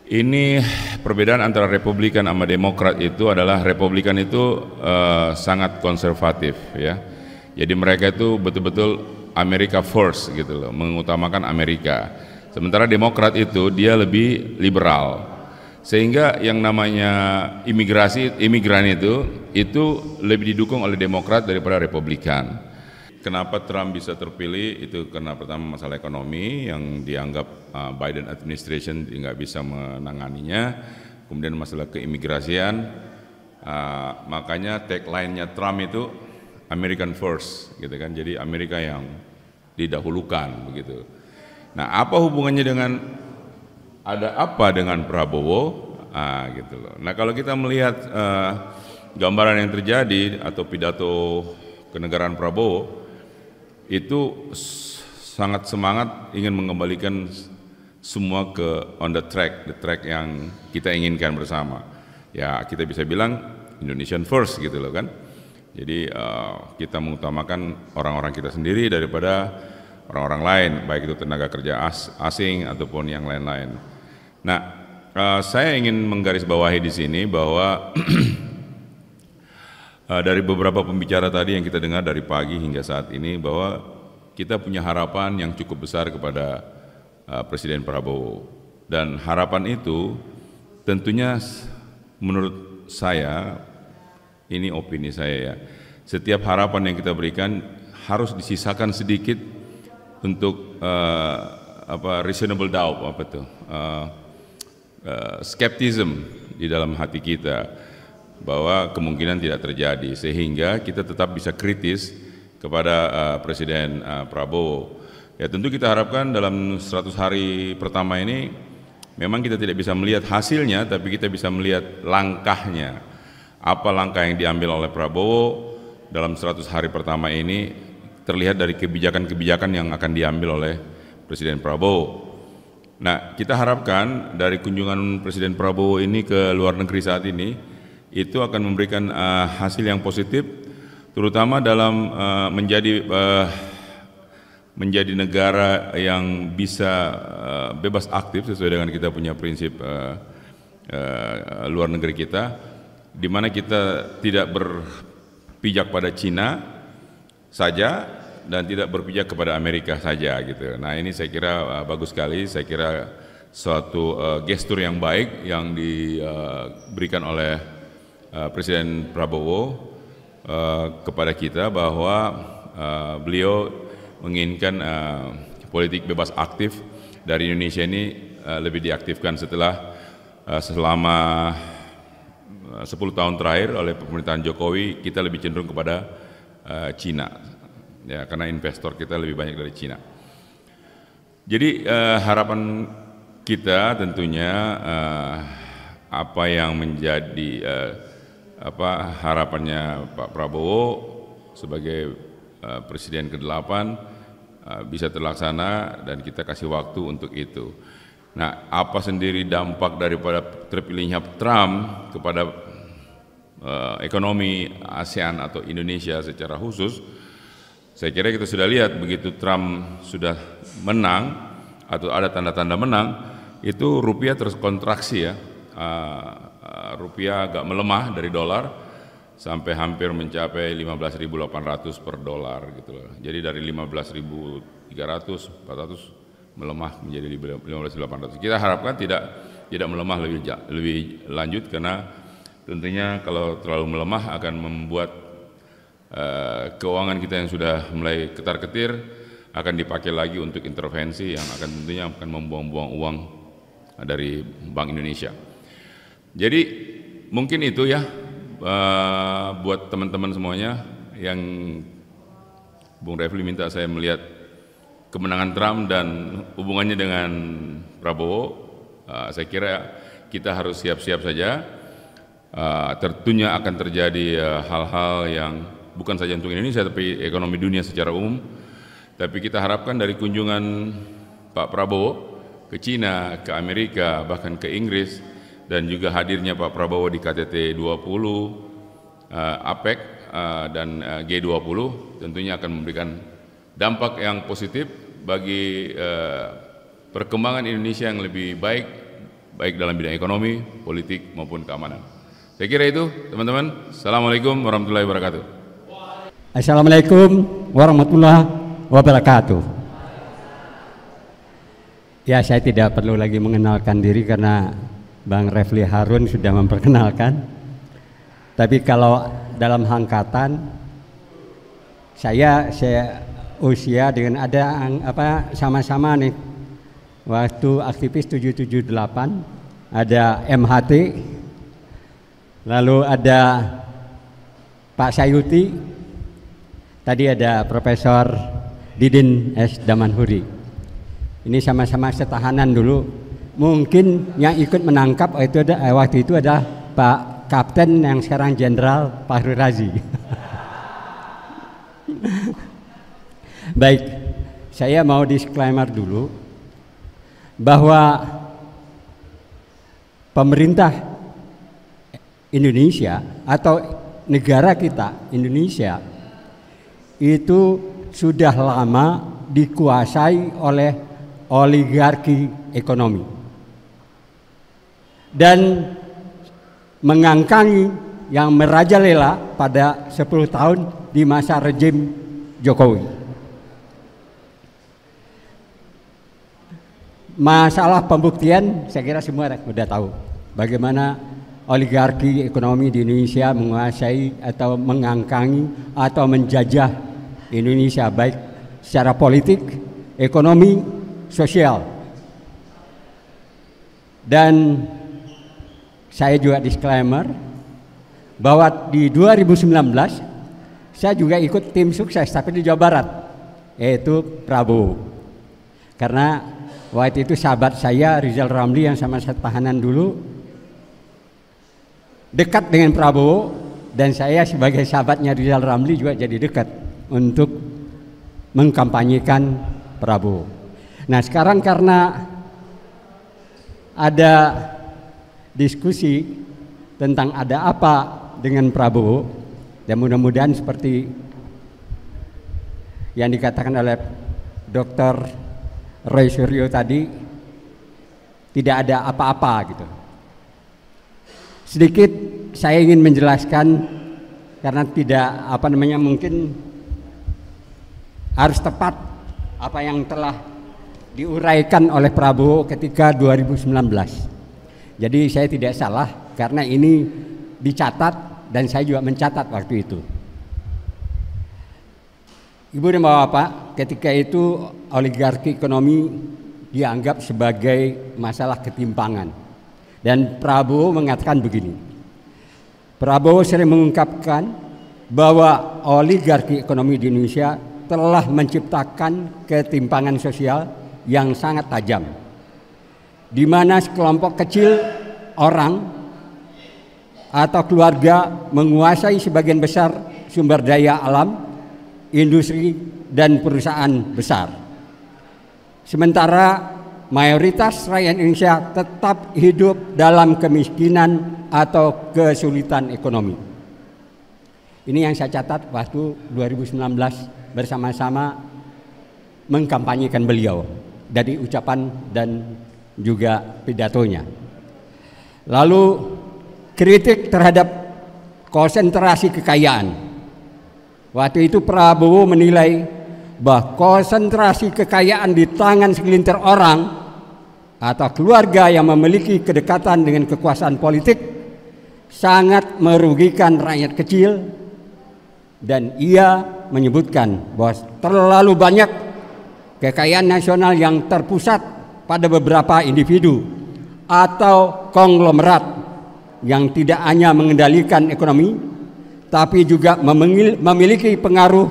ini perbedaan antara Republikan sama Demokrat itu adalah Republikan itu sangat konservatif ya. Jadi mereka itu betul-betul America first gitu loh, mengutamakan Amerika. Sementara Demokrat itu dia lebih liberal, sehingga yang namanya imigran itu lebih didukung oleh Demokrat daripada Republikan. Kenapa Trump bisa terpilih? Itu karena pertama masalah ekonomi yang dianggap Biden administration nggak bisa menanganinya, kemudian masalah keimigrasian, makanya tagline-nya Trump itu American first, gitu kan? Jadi Amerika yang didahulukan begitu. Nah, apa hubungannya ada apa dengan Prabowo? Gitu loh. Nah, kalau kita melihat gambaran yang terjadi atau pidato kenegaraan Prabowo, itu sangat semangat ingin mengembalikan semua ke on the track yang kita inginkan bersama. Ya, kita bisa bilang Indonesian first gitu loh kan. Jadi kita mengutamakan orang-orang kita sendiri daripada orang-orang lain, baik itu tenaga kerja asing ataupun yang lain-lain. Nah, saya ingin menggarisbawahi di sini bahwa dari beberapa pembicara tadi yang kita dengar dari pagi hingga saat ini, bahwa kita punya harapan yang cukup besar kepada Presiden Prabowo. Dan harapan itu tentunya menurut saya, ini opini saya ya, setiap harapan yang kita berikan harus disisakan sedikit untuk reasonable doubt, skeptism di dalam hati kita bahwa kemungkinan tidak terjadi, sehingga kita tetap bisa kritis kepada Presiden Prabowo. Ya tentu kita harapkan dalam 100 hari pertama ini memang kita tidak bisa melihat hasilnya, tapi kita bisa melihat langkahnya. Apa langkah yang diambil oleh Prabowo dalam 100 hari pertama ini terlihat dari kebijakan-kebijakan yang akan diambil oleh Presiden Prabowo. Nah, kita harapkan dari kunjungan Presiden Prabowo ini ke luar negeri saat ini, itu akan memberikan hasil yang positif, terutama dalam menjadi negara yang bisa bebas aktif sesuai dengan kita punya prinsip luar negeri kita, di mana kita tidak berpijak pada Cina saja dan tidak berpijak kepada Amerika saja gitu. Nah ini saya kira bagus sekali, saya kira suatu gestur yang baik yang diberikan oleh Presiden Prabowo kepada kita, bahwa beliau menginginkan politik bebas aktif dari Indonesia ini lebih diaktifkan selama 10 tahun terakhir oleh pemerintahan Jokowi. Kita lebih cenderung kepada Cina, ya, karena investor kita lebih banyak dari Cina. Jadi harapan kita tentunya apa yang menjadi harapannya Pak Prabowo sebagai Presiden ke-8 bisa terlaksana, dan kita kasih waktu untuk itu. Nah, apa sendiri dampak daripada terpilihnya Trump kepada ekonomi ASEAN atau Indonesia secara khusus, saya kira kita sudah lihat begitu Trump sudah menang atau ada tanda-tanda menang, itu rupiah terus kontraksi ya, rupiah agak melemah dari dolar sampai hampir mencapai 15.800 per dolar gitu loh. Jadi dari 15.300, 400 melemah menjadi 15.800. Kita harapkan tidak melemah lebih lanjut, karena tentunya kalau terlalu melemah akan membuat keuangan kita yang sudah mulai ketar-ketir akan dipakai lagi untuk intervensi yang tentunya akan membuang-buang uang dari Bank Indonesia. Jadi mungkin itu ya buat teman-teman semuanya yang Bung Refli minta saya melihat kemenangan Trump dan hubungannya dengan Prabowo. Saya kira kita harus siap-siap saja. Tentunya akan terjadi hal-hal yang bukan saja untuk Indonesia tapi ekonomi dunia secara umum. Tapi kita harapkan dari kunjungan Pak Prabowo ke Cina, ke Amerika, bahkan ke Inggris, dan juga hadirnya Pak Prabowo di KTT 20, APEC dan G20 tentunya akan memberikan dampak yang positif bagi perkembangan Indonesia yang lebih baik dalam bidang ekonomi, politik maupun keamanan. Saya kira itu teman-teman. Assalamualaikum warahmatullahi wabarakatuh. Assalamualaikum warahmatullahi wabarakatuh. Ya, saya tidak perlu lagi mengenalkan diri karena Bang Refli Harun sudah memperkenalkan. Tapi kalau dalam angkatan saya usia dengan ada sama-sama nih waktu aktivis 778, ada MHT, lalu ada Pak Sayuti, tadi ada Profesor Didin S. Damanhuri. Ini sama-sama setahanan dulu. Mungkin yang ikut menangkap waktu itu ada Pak Kapten yang sekarang Jenderal Fahri Razi. Baik, saya mau disclaimer dulu bahwa pemerintah Indonesia atau negara kita Indonesia itu sudah lama dikuasai oleh oligarki ekonomi dan mengangkangi yang merajalela pada 10 tahun di masa rejim Jokowi. masalah pembuktian saya kira semua sudah tahu bagaimana oligarki ekonomi di Indonesia menguasai atau mengangkangi atau menjajah Indonesia baik secara politik, ekonomi, sosial. Dan saya juga disclaimer bahwa di 2019 saya juga ikut tim sukses tapi di Jawa Barat, yaitu Prabowo. Karena waktu itu sahabat saya Rizal Ramli yang sama saya tahanan dulu dekat dengan Prabowo, dan saya sebagai sahabatnya Rizal Ramli juga jadi dekat untuk mengkampanyekan Prabowo. Nah sekarang karena ada diskusi tentang ada apa dengan Prabowo, dan mudah-mudahan seperti yang dikatakan oleh Dr. Roy Suryo tadi, tidak ada apa-apa gitu. Sedikit saya ingin menjelaskan karena tidak mungkin harus tepat apa yang telah diuraikan oleh Prabowo ketika 2019. Jadi saya tidak salah karena ini dicatat dan saya juga mencatat waktu itu. Ibu dan Bapak, ketika itu oligarki ekonomi dianggap sebagai masalah ketimpangan. Dan Prabowo mengatakan begini. Prabowo sering mengungkapkan bahwa oligarki ekonomi di Indonesia telah menciptakan ketimpangan sosial yang sangat tajam, di mana sekelompok kecil orang atau keluarga menguasai sebagian besar sumber daya alam, industri, dan perusahaan besar. Sementara mayoritas rakyat Indonesia tetap hidup dalam kemiskinan atau kesulitan ekonomi. Ini yang saya catat waktu 2019 bersama-sama mengkampanyekan beliau dari ucapan dan juga pidatonya. Lalu kritik terhadap konsentrasi kekayaan. Waktu itu Prabowo menilai bahwa konsentrasi kekayaan di tangan segelintir orang atau keluarga yang memiliki kedekatan dengan kekuasaan politik sangat merugikan rakyat kecil, dan ia menyebutkan bahwa terlalu banyak kekayaan nasional yang terpusat pada beberapa individu atau konglomerat yang tidak hanya mengendalikan ekonomi tapi juga memiliki pengaruh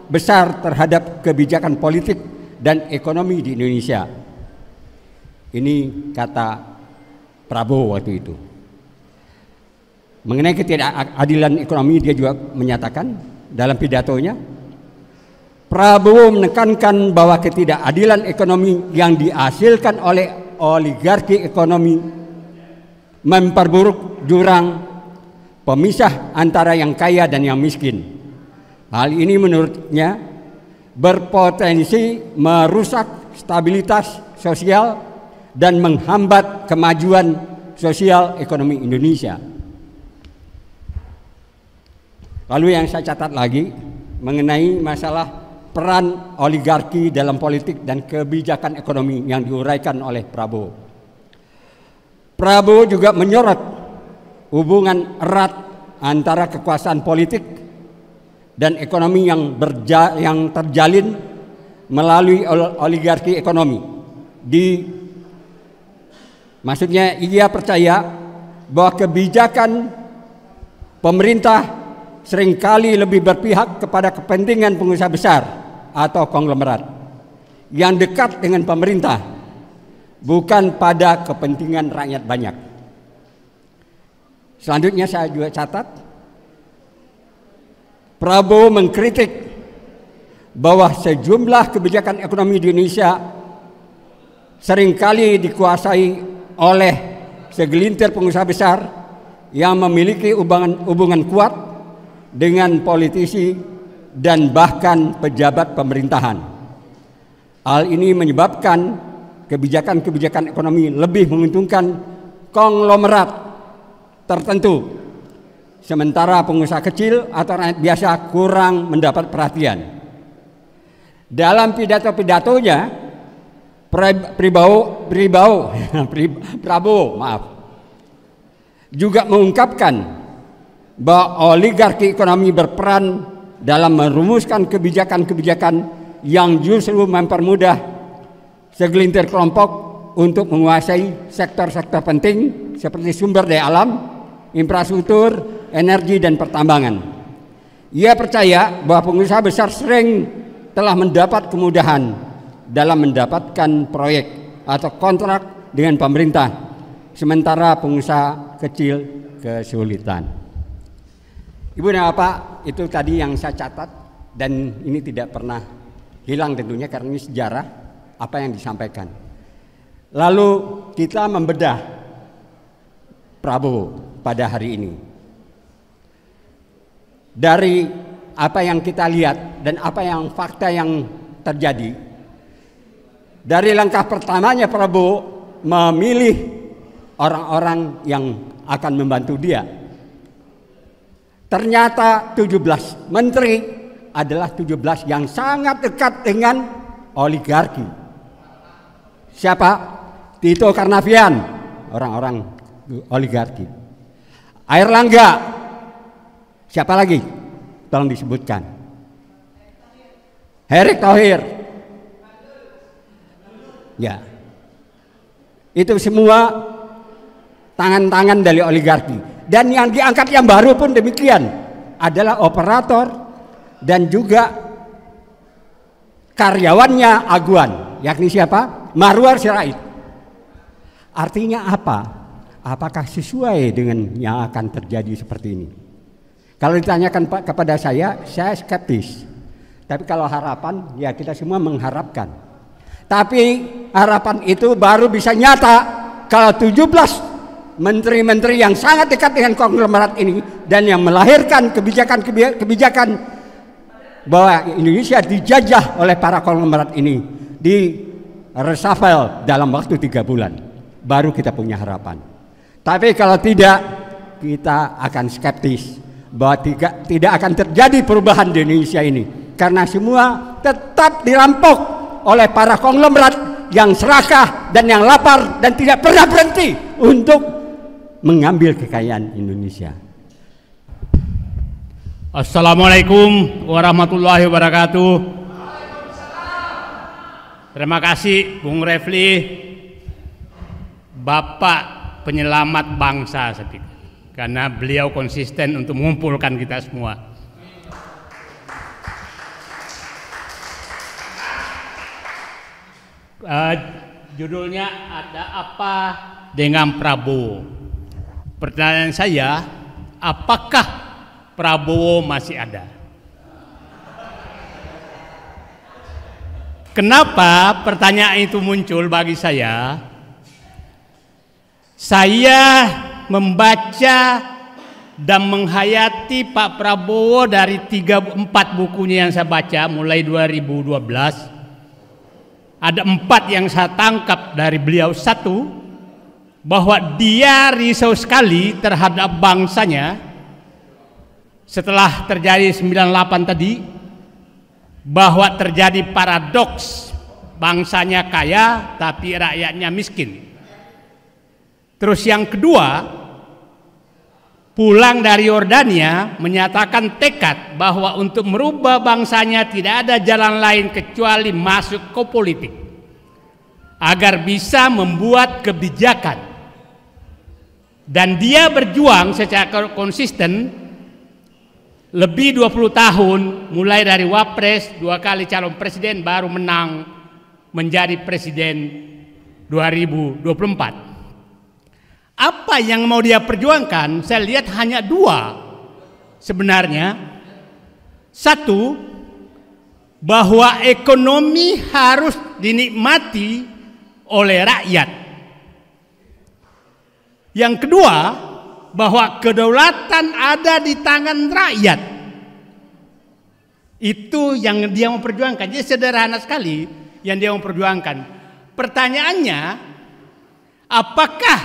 besar terhadap kebijakan politik dan ekonomi di Indonesia. Ini kata Prabowo waktu itu. Mengenai ketidakadilan ekonomi, dia juga menyatakan dalam pidatonya, Prabowo menekankan bahwa ketidakadilan ekonomi yang dihasilkan oleh oligarki ekonomi memperburuk jurang pemisah antara yang kaya dan yang miskin. Hal ini menurutnya berpotensi merusak stabilitas sosial dan menghambat kemajuan sosial ekonomi Indonesia. Lalu yang saya catat lagi mengenai masalah peran oligarki dalam politik dan kebijakan ekonomi yang diuraikan oleh Prabowo. Prabowo juga menyorot hubungan erat antara kekuasaan politik dan ekonomi yang terjalin melalui oligarki ekonomi. Maksudnya ia percaya bahwa kebijakan pemerintah seringkali lebih berpihak kepada kepentingan pengusaha besar atau konglomerat yang dekat dengan pemerintah, bukan pada kepentingan rakyat banyak. Selanjutnya saya juga catat, Prabowo mengkritik bahwa sejumlah kebijakan ekonomi di Indonesia seringkali dikuasai oleh segelintir pengusaha besar yang memiliki hubungan kuat dengan politisi dan bahkan pejabat pemerintahan. Hal ini menyebabkan kebijakan-kebijakan ekonomi lebih menguntungkan konglomerat tertentu, sementara pengusaha kecil atau rakyat biasa kurang mendapat perhatian. Dalam pidato-pidatonya, Prabowo juga mengungkapkan bahwa oligarki ekonomi berperan dalam merumuskan kebijakan-kebijakan yang justru mempermudah segelintir kelompok untuk menguasai sektor-sektor penting seperti sumber daya alam, infrastruktur, energi, dan pertambangan. Ia percaya bahwa pengusaha besar sering telah mendapat kemudahan dalam mendapatkan proyek atau kontrak dengan pemerintah, sementara pengusaha kecil kesulitan. Ibu dan Bapak, itu tadi yang saya catat, dan ini tidak pernah hilang tentunya karena ini sejarah apa yang disampaikan. Lalu kita membedah Prabowo pada hari ini. Dari apa yang kita lihat dan apa yang fakta yang terjadi, dari langkah pertamanya Prabowo memilih orang-orang yang akan membantu dia. Ternyata 17 menteri adalah 17 yang sangat dekat dengan oligarki. Siapa? Tito Karnavian, orang-orang oligarki. Airlangga, siapa lagi? Tolong disebutkan. Erick Thohir. Ya, itu semua tangan-tangan dari oligarki. Dan yang diangkat yang baru pun demikian, adalah operator dan juga karyawannya Aguan, yakni siapa? Marwar Sirait. Artinya apa? Apakah sesuai dengan yang akan terjadi seperti ini? Kalau ditanyakan kepada saya skeptis. Tapi kalau harapan, ya kita semua mengharapkan. Tapi harapan itu baru bisa nyata kalau 17 menteri-menteri yang sangat dekat dengan konglomerat ini dan yang melahirkan kebijakan bahwa Indonesia dijajah oleh para konglomerat ini di reshuffle dalam waktu 3 bulan, baru kita punya harapan. Tapi kalau tidak, kita akan skeptis bahwa tidak akan terjadi perubahan di Indonesia ini, karena semua tetap dirampok oleh para konglomerat yang serakah dan yang lapar dan tidak pernah berhenti untuk mengambil kekayaan Indonesia. Assalamualaikum warahmatullahi wabarakatuh. Terima kasih Bung Refli, Bapak penyelamat bangsa, karena beliau konsisten untuk mengumpulkan kita semua. Judulnya ada apa dengan Prabowo. Pertanyaan saya, apakah Prabowo masih ada? Kenapa pertanyaan itu muncul bagi saya? Saya membaca dan menghayati Pak Prabowo dari 3-4 bukunya yang saya baca mulai 2012. Ada 4 yang saya tangkap dari beliau. 1, bahwa dia risau sekali terhadap bangsanya setelah terjadi 98 tadi, bahwa terjadi paradoks bangsanya kaya tapi rakyatnya miskin. Terus yang kedua, pulang dari Yordania menyatakan tekad bahwa untuk merubah bangsanya tidak ada jalan lain kecuali masuk ke politik agar bisa membuat kebijakan. Dan dia berjuang secara konsisten lebih 20 tahun, mulai dari wapres, 2 kali calon presiden, baru menang menjadi presiden 2024. Apa yang mau dia perjuangkan? Saya lihat hanya 2 sebenarnya. 1, bahwa ekonomi harus dinikmati oleh rakyat. Yang kedua, bahwa kedaulatan ada di tangan rakyat. Itu yang dia mau perjuangkan. Jadi sederhana sekali yang dia mau perjuangkan. Pertanyaannya, apakah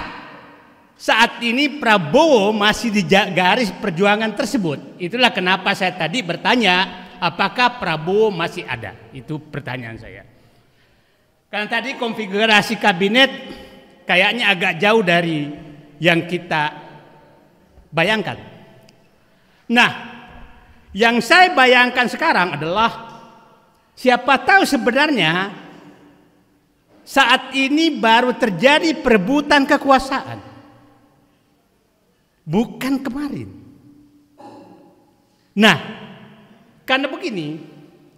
saat ini Prabowo masih di garis perjuangan tersebut? Itulah kenapa saya tadi bertanya, apakah Prabowo masih ada? Itu pertanyaan saya. Karena tadi konfigurasi kabinet kayaknya agak jauh dari yang kita bayangkan. Nah, yang saya bayangkan sekarang adalah siapa tahu sebenarnya saat ini baru terjadi perebutan kekuasaan, bukan kemarin. Nah, karena begini,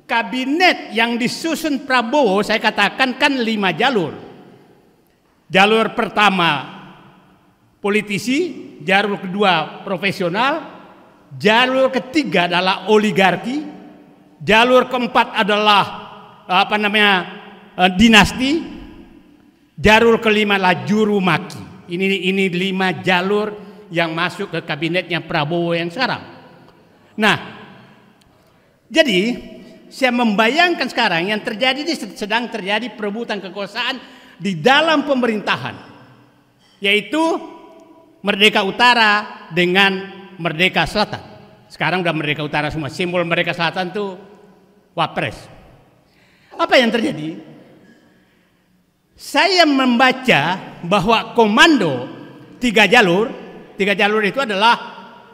kabinet yang disusun Prabowo saya katakan kan 5 jalur. Jalur pertama politisi, jalur kedua profesional, jalur ketiga adalah oligarki, jalur keempat adalah dinasti, jalur kelima adalah juru maki. Ini 5 jalur yang masuk ke kabinetnya Prabowo yang sekarang. Nah, jadi saya membayangkan sekarang yang terjadi ini sedang terjadi perebutan kekuasaan di dalam pemerintahan, yaitu Merdeka Utara dengan Merdeka Selatan. Sekarang udah Merdeka Utara semua, simbol Merdeka Selatan itu Wapres. Apa yang terjadi? Saya membaca bahwa komando 3 jalur itu adalah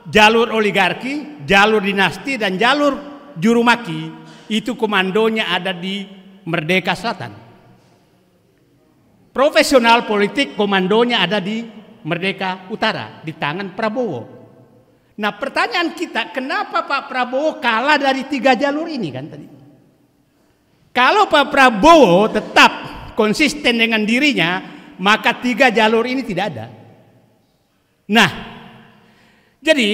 jalur oligarki, jalur dinasti, dan jalur juru maki. Itu komandonya ada di Merdeka Selatan. Profesional politik komandonya ada di Merdeka Utara, di tangan Prabowo. Nah, pertanyaan kita, kenapa Pak Prabowo kalah dari 3 jalur ini kan tadi? Kalau Pak Prabowo tetap konsisten dengan dirinya, maka 3 jalur ini tidak ada. Nah, jadi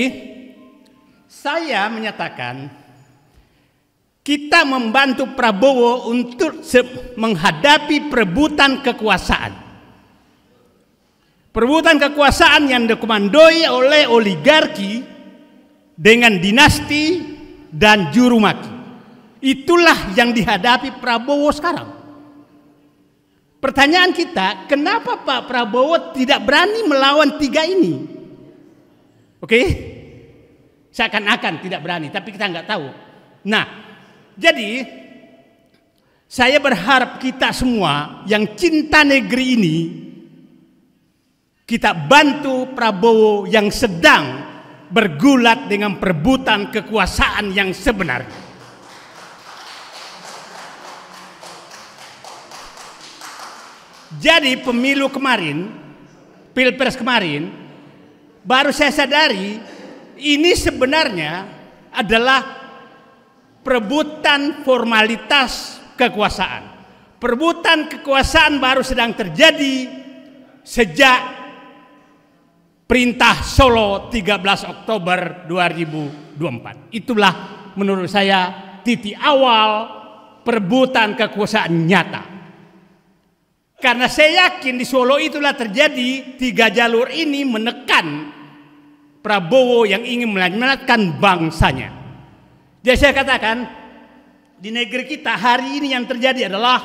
saya menyatakan kita membantu Prabowo untuk menghadapi perebutan kekuasaan. Perebutan kekuasaan yang dikomandoi oleh oligarki dengan dinasti dan juru maki. Itulah yang dihadapi Prabowo sekarang. Pertanyaan kita, kenapa Pak Prabowo tidak berani melawan 3 ini? Oke? Seakan-akan tidak berani, tapi kita nggak tahu. Nah, jadi saya berharap kita semua yang cinta negeri ini, kita bantu Prabowo yang sedang bergulat dengan perebutan kekuasaan yang sebenarnya. Jadi pemilu kemarin, Pilpres kemarin, baru saya sadari ini sebenarnya adalah perebutan formalitas kekuasaan. Perebutan kekuasaan baru sedang terjadi sejak Perintah Solo 13 Oktober 2024. Itulah menurut saya titik awal perebutan kekuasaan nyata. Karena saya yakin di Solo itulah terjadi 3 jalur ini menekan Prabowo yang ingin menyelamatkan bangsanya. Jadi saya katakan di negeri kita hari ini yang terjadi adalah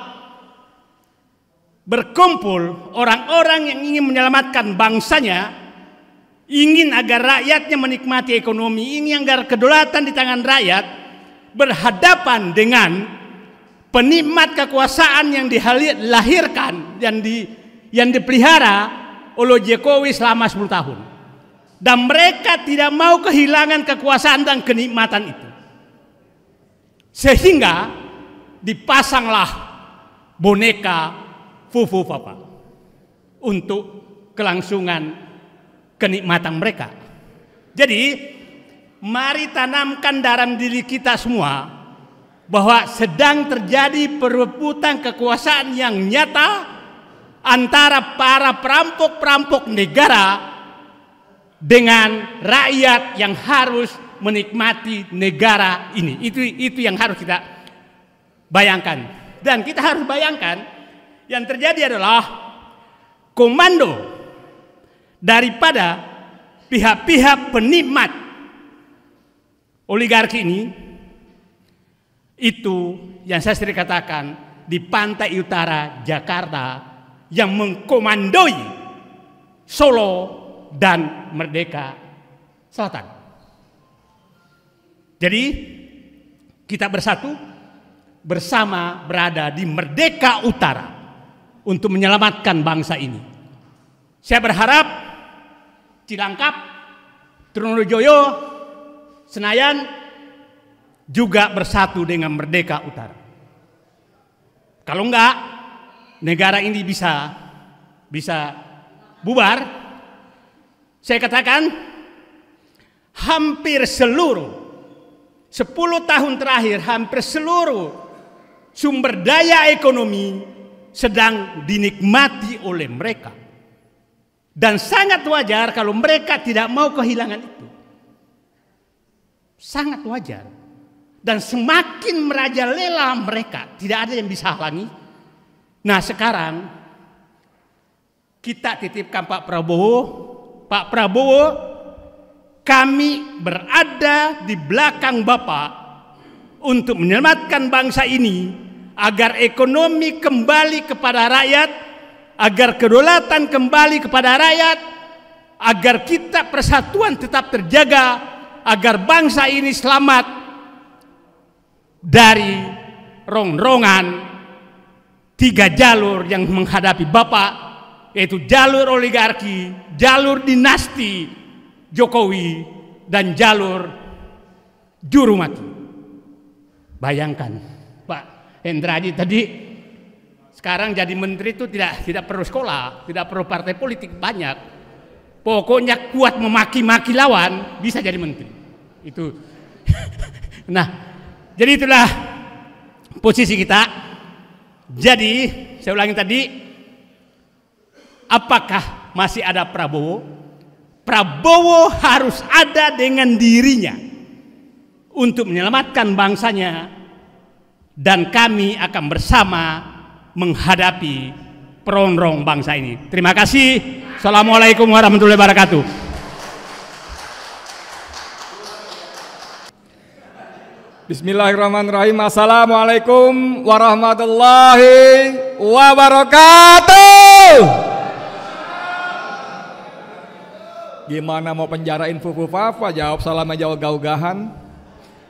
berkumpul orang-orang yang ingin menyelamatkan bangsanya, ingin agar rakyatnya menikmati ekonomi, ingin agar kedaulatan di tangan rakyat, berhadapan dengan penikmat kekuasaan yang dilahirkan yang dipelihara oleh Jokowi selama 10 tahun. Dan mereka tidak mau kehilangan kekuasaan dan kenikmatan itu. Sehingga dipasanglah boneka Fufu Papa untuk kelangsungan kenikmatan mereka. Jadi mari tanamkan dalam diri kita semua bahwa sedang terjadi perebutan kekuasaan yang nyata antara para perampok-perampok negara dengan rakyat yang harus menikmati negara ini. Itu yang harus kita bayangkan. Dan kita harus bayangkan yang terjadi adalah komando daripada pihak-pihak penikmat oligarki ini, itu yang saya sering katakan di pantai utara Jakarta yang mengkomandoi Solo dan Merdeka Selatan. Jadi kita bersatu bersama berada di Merdeka Utara. untuk menyelamatkan bangsa ini. Saya berharap Cilangkap, Trunojoyo, Senayan juga bersatu dengan Merdeka Utara. Kalau enggak, negara ini bisa bubar. Saya katakan hampir seluruh 10 tahun terakhir, hampir seluruh sumber daya ekonomi sedang dinikmati oleh mereka. Dan sangat wajar kalau mereka tidak mau kehilangan itu. Sangat wajar. Dan semakin merajalela mereka, tidak ada yang bisa halangi. Nah sekarang kita titipkan Pak Prabowo. Pak Prabowo, kami berada di belakang Bapak untuk menyelamatkan bangsa ini agar ekonomi kembali kepada rakyat, agar kedaulatan kembali kepada rakyat, agar kita persatuan tetap terjaga, agar bangsa ini selamat dari rongrongan 3 jalur yang menghadapi Bapak, yaitu jalur oligarki, jalur dinasti Jokowi, dan jalur juru mati. Bayangkan Pak Hendradi tadi sekarang jadi menteri itu tidak perlu sekolah, tidak perlu partai politik banyak. Pokoknya kuat memaki-maki lawan bisa jadi menteri. Itu. Nah, jadi itulah posisi kita. Jadi saya ulangi tadi, apakah masih ada Prabowo? Prabowo harus ada dengan dirinya untuk menyelamatkan bangsanya, dan kami akan bersama menghadapi peronrong bangsa ini. Terima kasih. Assalamualaikum warahmatullahi wabarakatuh. Bismillahirrahmanirrahim. Assalamualaikum warahmatullahi wabarakatuh. Gimana mau penjarain Fufu Fafa? Jawab salam aja ogah-ogahan.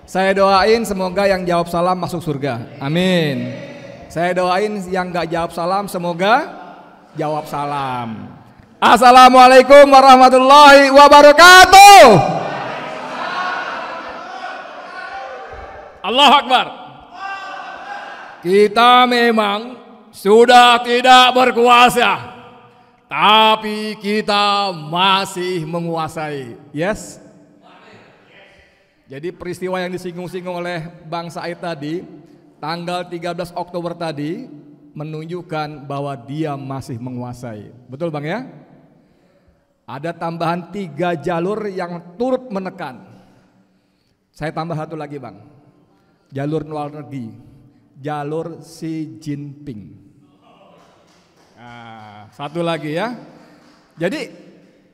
Saya doain semoga yang jawab salam masuk surga. Amin. Saya doain yang gak jawab salam semoga jawab salam. Assalamualaikum warahmatullahi wabarakatuh. Allahu Akbar. Kita memang sudah tidak berkuasa, tapi kita masih menguasai. Yes. Jadi peristiwa yang disinggung-singgung oleh Bang Said tadi, tanggal 13 Oktober tadi, menunjukkan bahwa dia masih menguasai. Betul Bang ya? Ada tambahan 3 jalur yang turut menekan. Saya tambah satu lagi Bang. Jalur luar negeri, jalur Xi Jinping. Nah, satu lagi ya. Jadi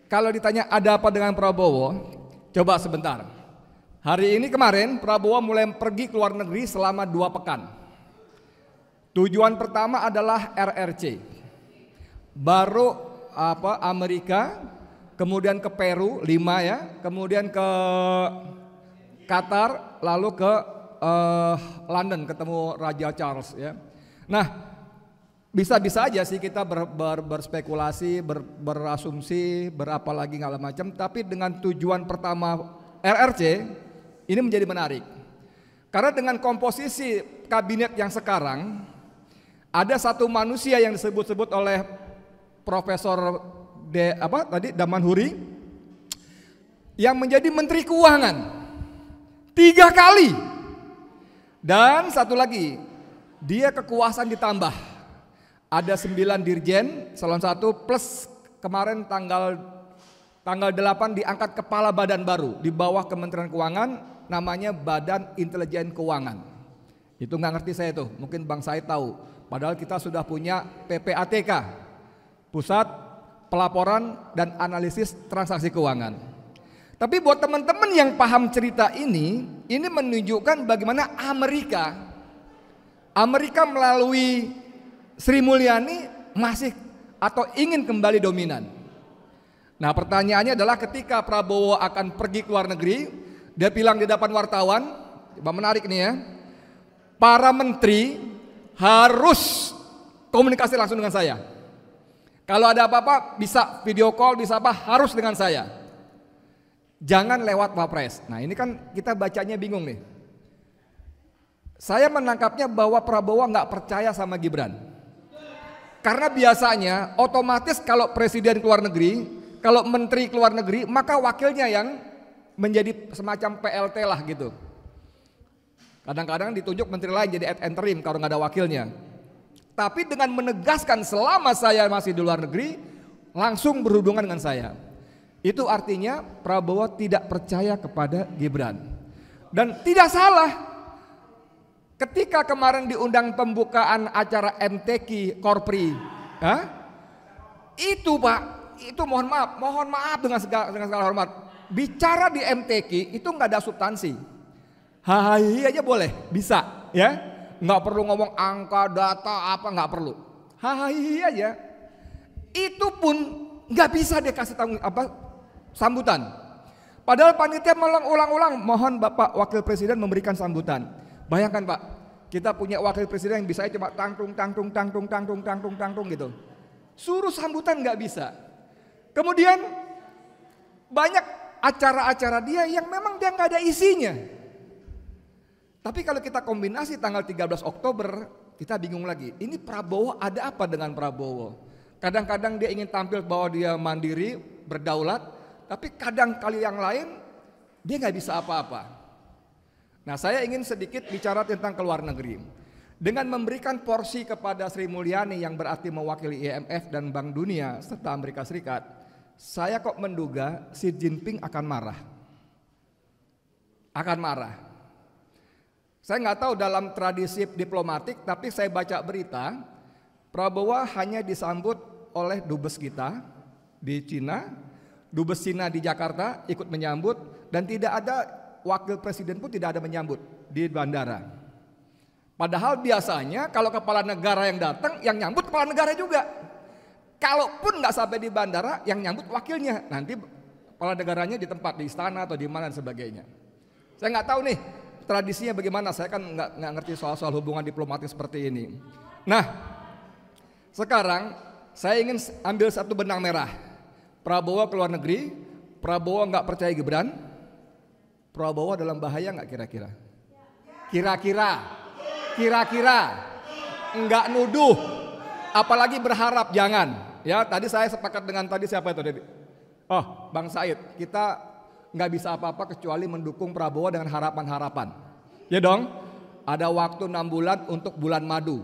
kalau ditanya ada apa dengan Prabowo, coba sebentar. Hari ini kemarin Prabowo mulai pergi ke luar negeri selama 2 pekan. Tujuan pertama adalah RRC, baru Amerika, kemudian ke Peru 5 ya, kemudian ke Qatar, lalu ke London ketemu Raja Charles ya. Nah, bisa-bisa aja sih kita berspekulasi, berasumsi, berapa lagi nggak macam. Tapi dengan tujuan pertama RRC ini menjadi menarik. Karena dengan komposisi kabinet yang sekarang ada satu manusia yang disebut-sebut oleh Profesor Damanhuri yang menjadi Menteri Keuangan 3 kali. Dan satu lagi, dia kekuasaan ditambah. Ada 9 dirjen, salah satu plus kemarin tanggal 8 diangkat kepala badan baru di bawah Kementerian Keuangan, namanya Badan Intelijen Keuangan. Itu nggak ngerti saya tuh, mungkin Bang Said tahu. Padahal kita sudah punya PPATK, Pusat Pelaporan dan Analisis Transaksi Keuangan. Tapi buat teman-teman yang paham cerita ini menunjukkan bagaimana Amerika melalui Sri Mulyani masih atau ingin kembali dominan. Nah pertanyaannya adalah ketika Prabowo akan pergi ke luar negeri, dia bilang di depan wartawan, coba menarik nih ya, para menteri harus komunikasi langsung dengan saya. Kalau ada apa-apa bisa video call, bisa apa, harus dengan saya. Jangan lewat Wapres. Nah ini kan kita bacanya bingung nih. Saya menangkapnya bahwa Prabowo nggak percaya sama Gibran. Karena biasanya otomatis kalau presiden keluar negeri, kalau menteri keluar negeri, maka wakilnya yang menjadi semacam PLT lah gitu. Kadang-kadang ditunjuk menteri lain jadi ad interim kalau nggak ada wakilnya. Tapi dengan menegaskan selama saya masih di luar negeri, langsung berhubungan dengan saya. Itu artinya Prabowo tidak percaya kepada Gibran. Dan tidak salah. Ketika kemarin diundang pembukaan acara MTQ Korpri, itu Pak, itu mohon maaf dengan segala hormat. Bicara di MTQ itu nggak ada substansi. Hai aja boleh, bisa, ya, nggak perlu ngomong angka, data apa, nggak perlu. Hai aja, itu pun nggak bisa dia kasih sambutan. Padahal panitia ulang-ulang mohon Bapak Wakil Presiden memberikan sambutan. Bayangkan Pak, kita punya Wakil Presiden yang bisa cuma tangtung gitu. Suruh sambutan nggak bisa. Kemudian banyak acara-acara dia yang memang dia nggak ada isinya. Tapi kalau kita kombinasi tanggal 13 Oktober, kita bingung lagi. Ini Prabowo ada apa dengan Prabowo? Kadang-kadang dia ingin tampil bahwa dia mandiri, berdaulat, tapi kadang kali yang lain dia nggak bisa apa-apa. Nah saya ingin sedikit bicara tentang keluar negeri. Dengan memberikan porsi kepada Sri Mulyani yang berarti mewakili IMF dan Bank Dunia serta Amerika Serikat, saya kok menduga Xi Jinping akan marah. Akan marah. Saya nggak tahu dalam tradisi diplomatik, tapi saya baca berita, Prabowo hanya disambut oleh dubes kita di Cina, dubes Cina di Jakarta ikut menyambut, dan tidak ada wakil presiden pun tidak ada menyambut di bandara. Padahal biasanya kalau kepala negara yang datang, yang nyambut kepala negara juga. Kalaupun nggak sampai di bandara, yang nyambut wakilnya. Nanti kepala negaranya di tempat di istana atau di mana dan sebagainya. Saya nggak tahu nih tradisinya bagaimana. Saya kan nggak ngerti soal hubungan diplomatik seperti ini. Nah, sekarang saya ingin ambil satu benang merah. Prabowo keluar negeri, Prabowo nggak percaya Gibran. Prabowo dalam bahaya nggak kira-kira? Kira-kira, nggak nuduh, apalagi berharap, jangan. Ya, tadi saya sepakat dengan tadi siapa itu tadi? Oh, Bang Said, kita nggak bisa apa-apa kecuali mendukung Prabowo dengan harapan-harapan. Ya dong, ada waktu 6 bulan untuk bulan madu.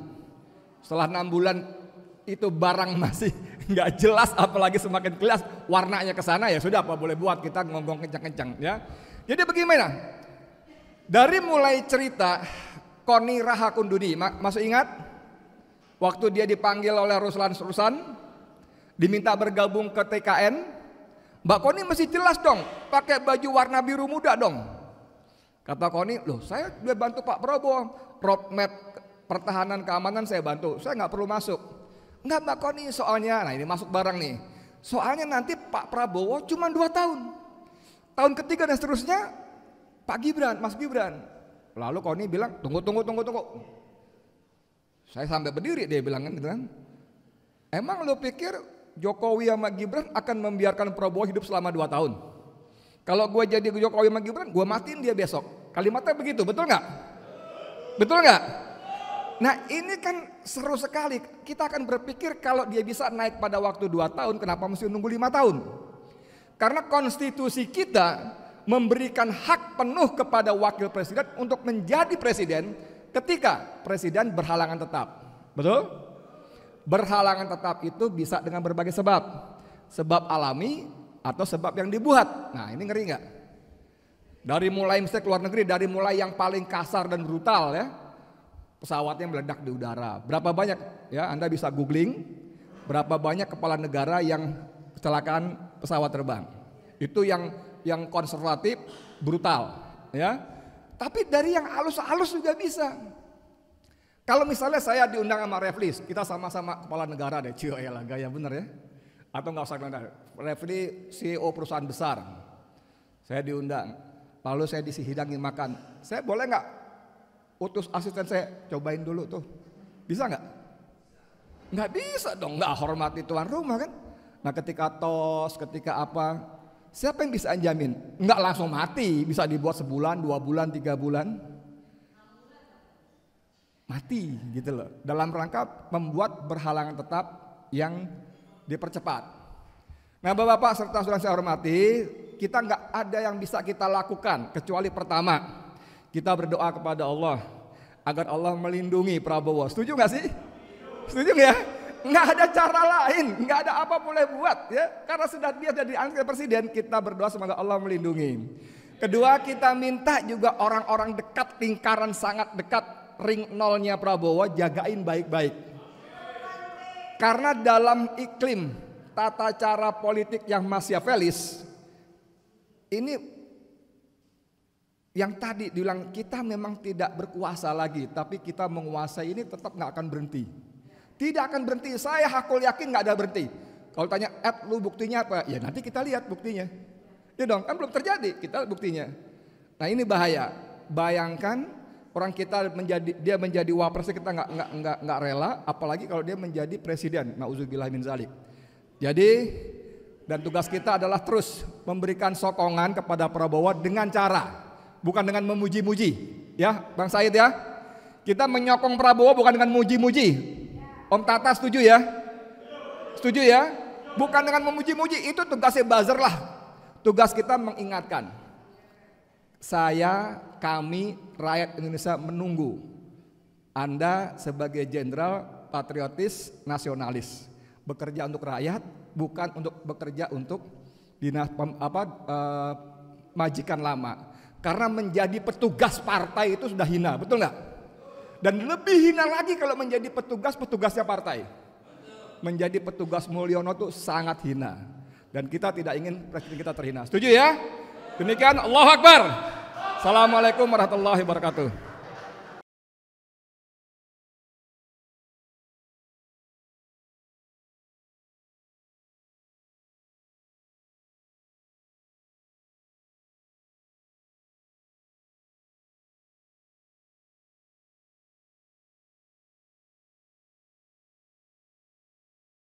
Setelah 6 bulan itu barang masih nggak jelas, apalagi semakin jelas warnanya ke sana, ya sudah apa boleh buat, kita ngomong kencang-kencang ya. Jadi bagaimana? Dari mulai cerita Koni Rahakunduni, masih ingat? Waktu dia dipanggil oleh Ruslan, diminta bergabung ke TKN, Mbak Koni mesti jelas dong, pakai baju warna biru muda dong. Kata Koni, loh saya udah bantu Pak Prabowo, roadmap pertahanan keamanan saya bantu, saya nggak perlu masuk. Enggak Mbak Koni, soalnya, nah ini masuk barang nih, soalnya nanti Pak Prabowo cuma 2 tahun. Tahun ketiga dan seterusnya Pak Gibran, Mas Gibran. Lalu Koni bilang, tunggu. Saya sampai berdiri, dia bilang gitu kan. Emang lu pikir Jokowi sama Gibran akan membiarkan Prabowo hidup selama 2 tahun? Kalau gue jadi Jokowi sama Gibran, gue matiin dia besok. Kalimatnya begitu, betul nggak? Betul nggak? Nah ini kan seru sekali. Kita akan berpikir kalau dia bisa naik pada waktu 2 tahun, kenapa mesti nunggu 5 tahun? Karena konstitusi kita memberikan hak penuh kepada wakil presiden untuk menjadi presiden ketika presiden berhalangan tetap. Betul? Berhalangan tetap itu bisa dengan berbagai sebab. Sebab alami atau sebab yang dibuat. Nah ini ngeri nggak? Dari mulai misalnya keluar negeri, dari mulai yang paling kasar dan brutal ya, pesawatnya meledak di udara. Berapa banyak ya, Anda bisa googling, berapa banyak kepala negara yang kecelakaan pesawat terbang. Itu yang konservatif, brutal ya. Tapi dari yang halus-halus juga bisa. Kalau misalnya saya diundang sama Refli, kita sama-sama kepala negara deh, cio ya lah, gaya bener ya. Atau nggak usah benar. Refli CEO perusahaan besar, saya diundang, lalu saya dihidangin makan. Saya boleh nggak utus asisten saya cobain dulu tuh, bisa nggak? Nggak bisa dong, nggak hormati tuan rumah kan. Nah ketika tos, ketika apa, siapa yang bisa jamin? Nggak langsung mati, bisa dibuat sebulan, 2 bulan, 3 bulan. Mati gitu loh. Dalam rangka membuat berhalangan tetap yang dipercepat. Nah Bapak-bapak serta saudara saya hormati, kita nggak ada yang bisa kita lakukan kecuali pertama, kita berdoa kepada Allah agar Allah melindungi Prabowo. Setuju nggak sih? Setuju nggak ya? Nggak ada cara lain, nggak ada apa boleh buat ya. Karena sudah dia jadi angkat presiden, kita berdoa semoga Allah melindungi. Kedua, kita minta juga orang-orang dekat, lingkaran sangat dekat, ring nolnya Prabowo, jagain baik-baik. Karena dalam iklim tata cara politik yang Machiavellis, ini yang tadi dibilang kita memang tidak berkuasa lagi, tapi kita menguasai ini tetap nggak akan berhenti. Tidak akan berhenti, saya hakul yakin nggak ada berhenti. Kalau tanya, lu buktinya apa? Ya nanti kita lihat buktinya. Ya dong, kan belum terjadi, kita lihat buktinya. Nah ini bahaya. Bayangkan orang kita dia menjadi wapres, kita nggak rela, apalagi kalau dia menjadi presiden. Nauzubillah min zalik. Jadi dan tugas kita adalah terus memberikan sokongan kepada Prabowo dengan cara, bukan dengan memuji-muji, ya Bang Said ya. Kita menyokong Prabowo bukan dengan muji-muji. Om Tata setuju ya? Setuju ya? Bukan dengan memuji-muji, itu tugasnya buzzer lah. Tugas kita mengingatkan. Saya, kami, rakyat Indonesia menunggu Anda sebagai jenderal patriotis, nasionalis. Bekerja untuk rakyat, bukan untuk bekerja untuk dinas majikan lama. Karena menjadi petugas partai itu sudah hina, betul nggak? Dan lebih hina lagi kalau menjadi petugasnya partai. Menjadi petugas Mulyono itu sangat hina. Dan kita tidak ingin presiden kita terhina. Setuju ya? Demikian, Allahu Akbar. Assalamualaikum warahmatullahi wabarakatuh.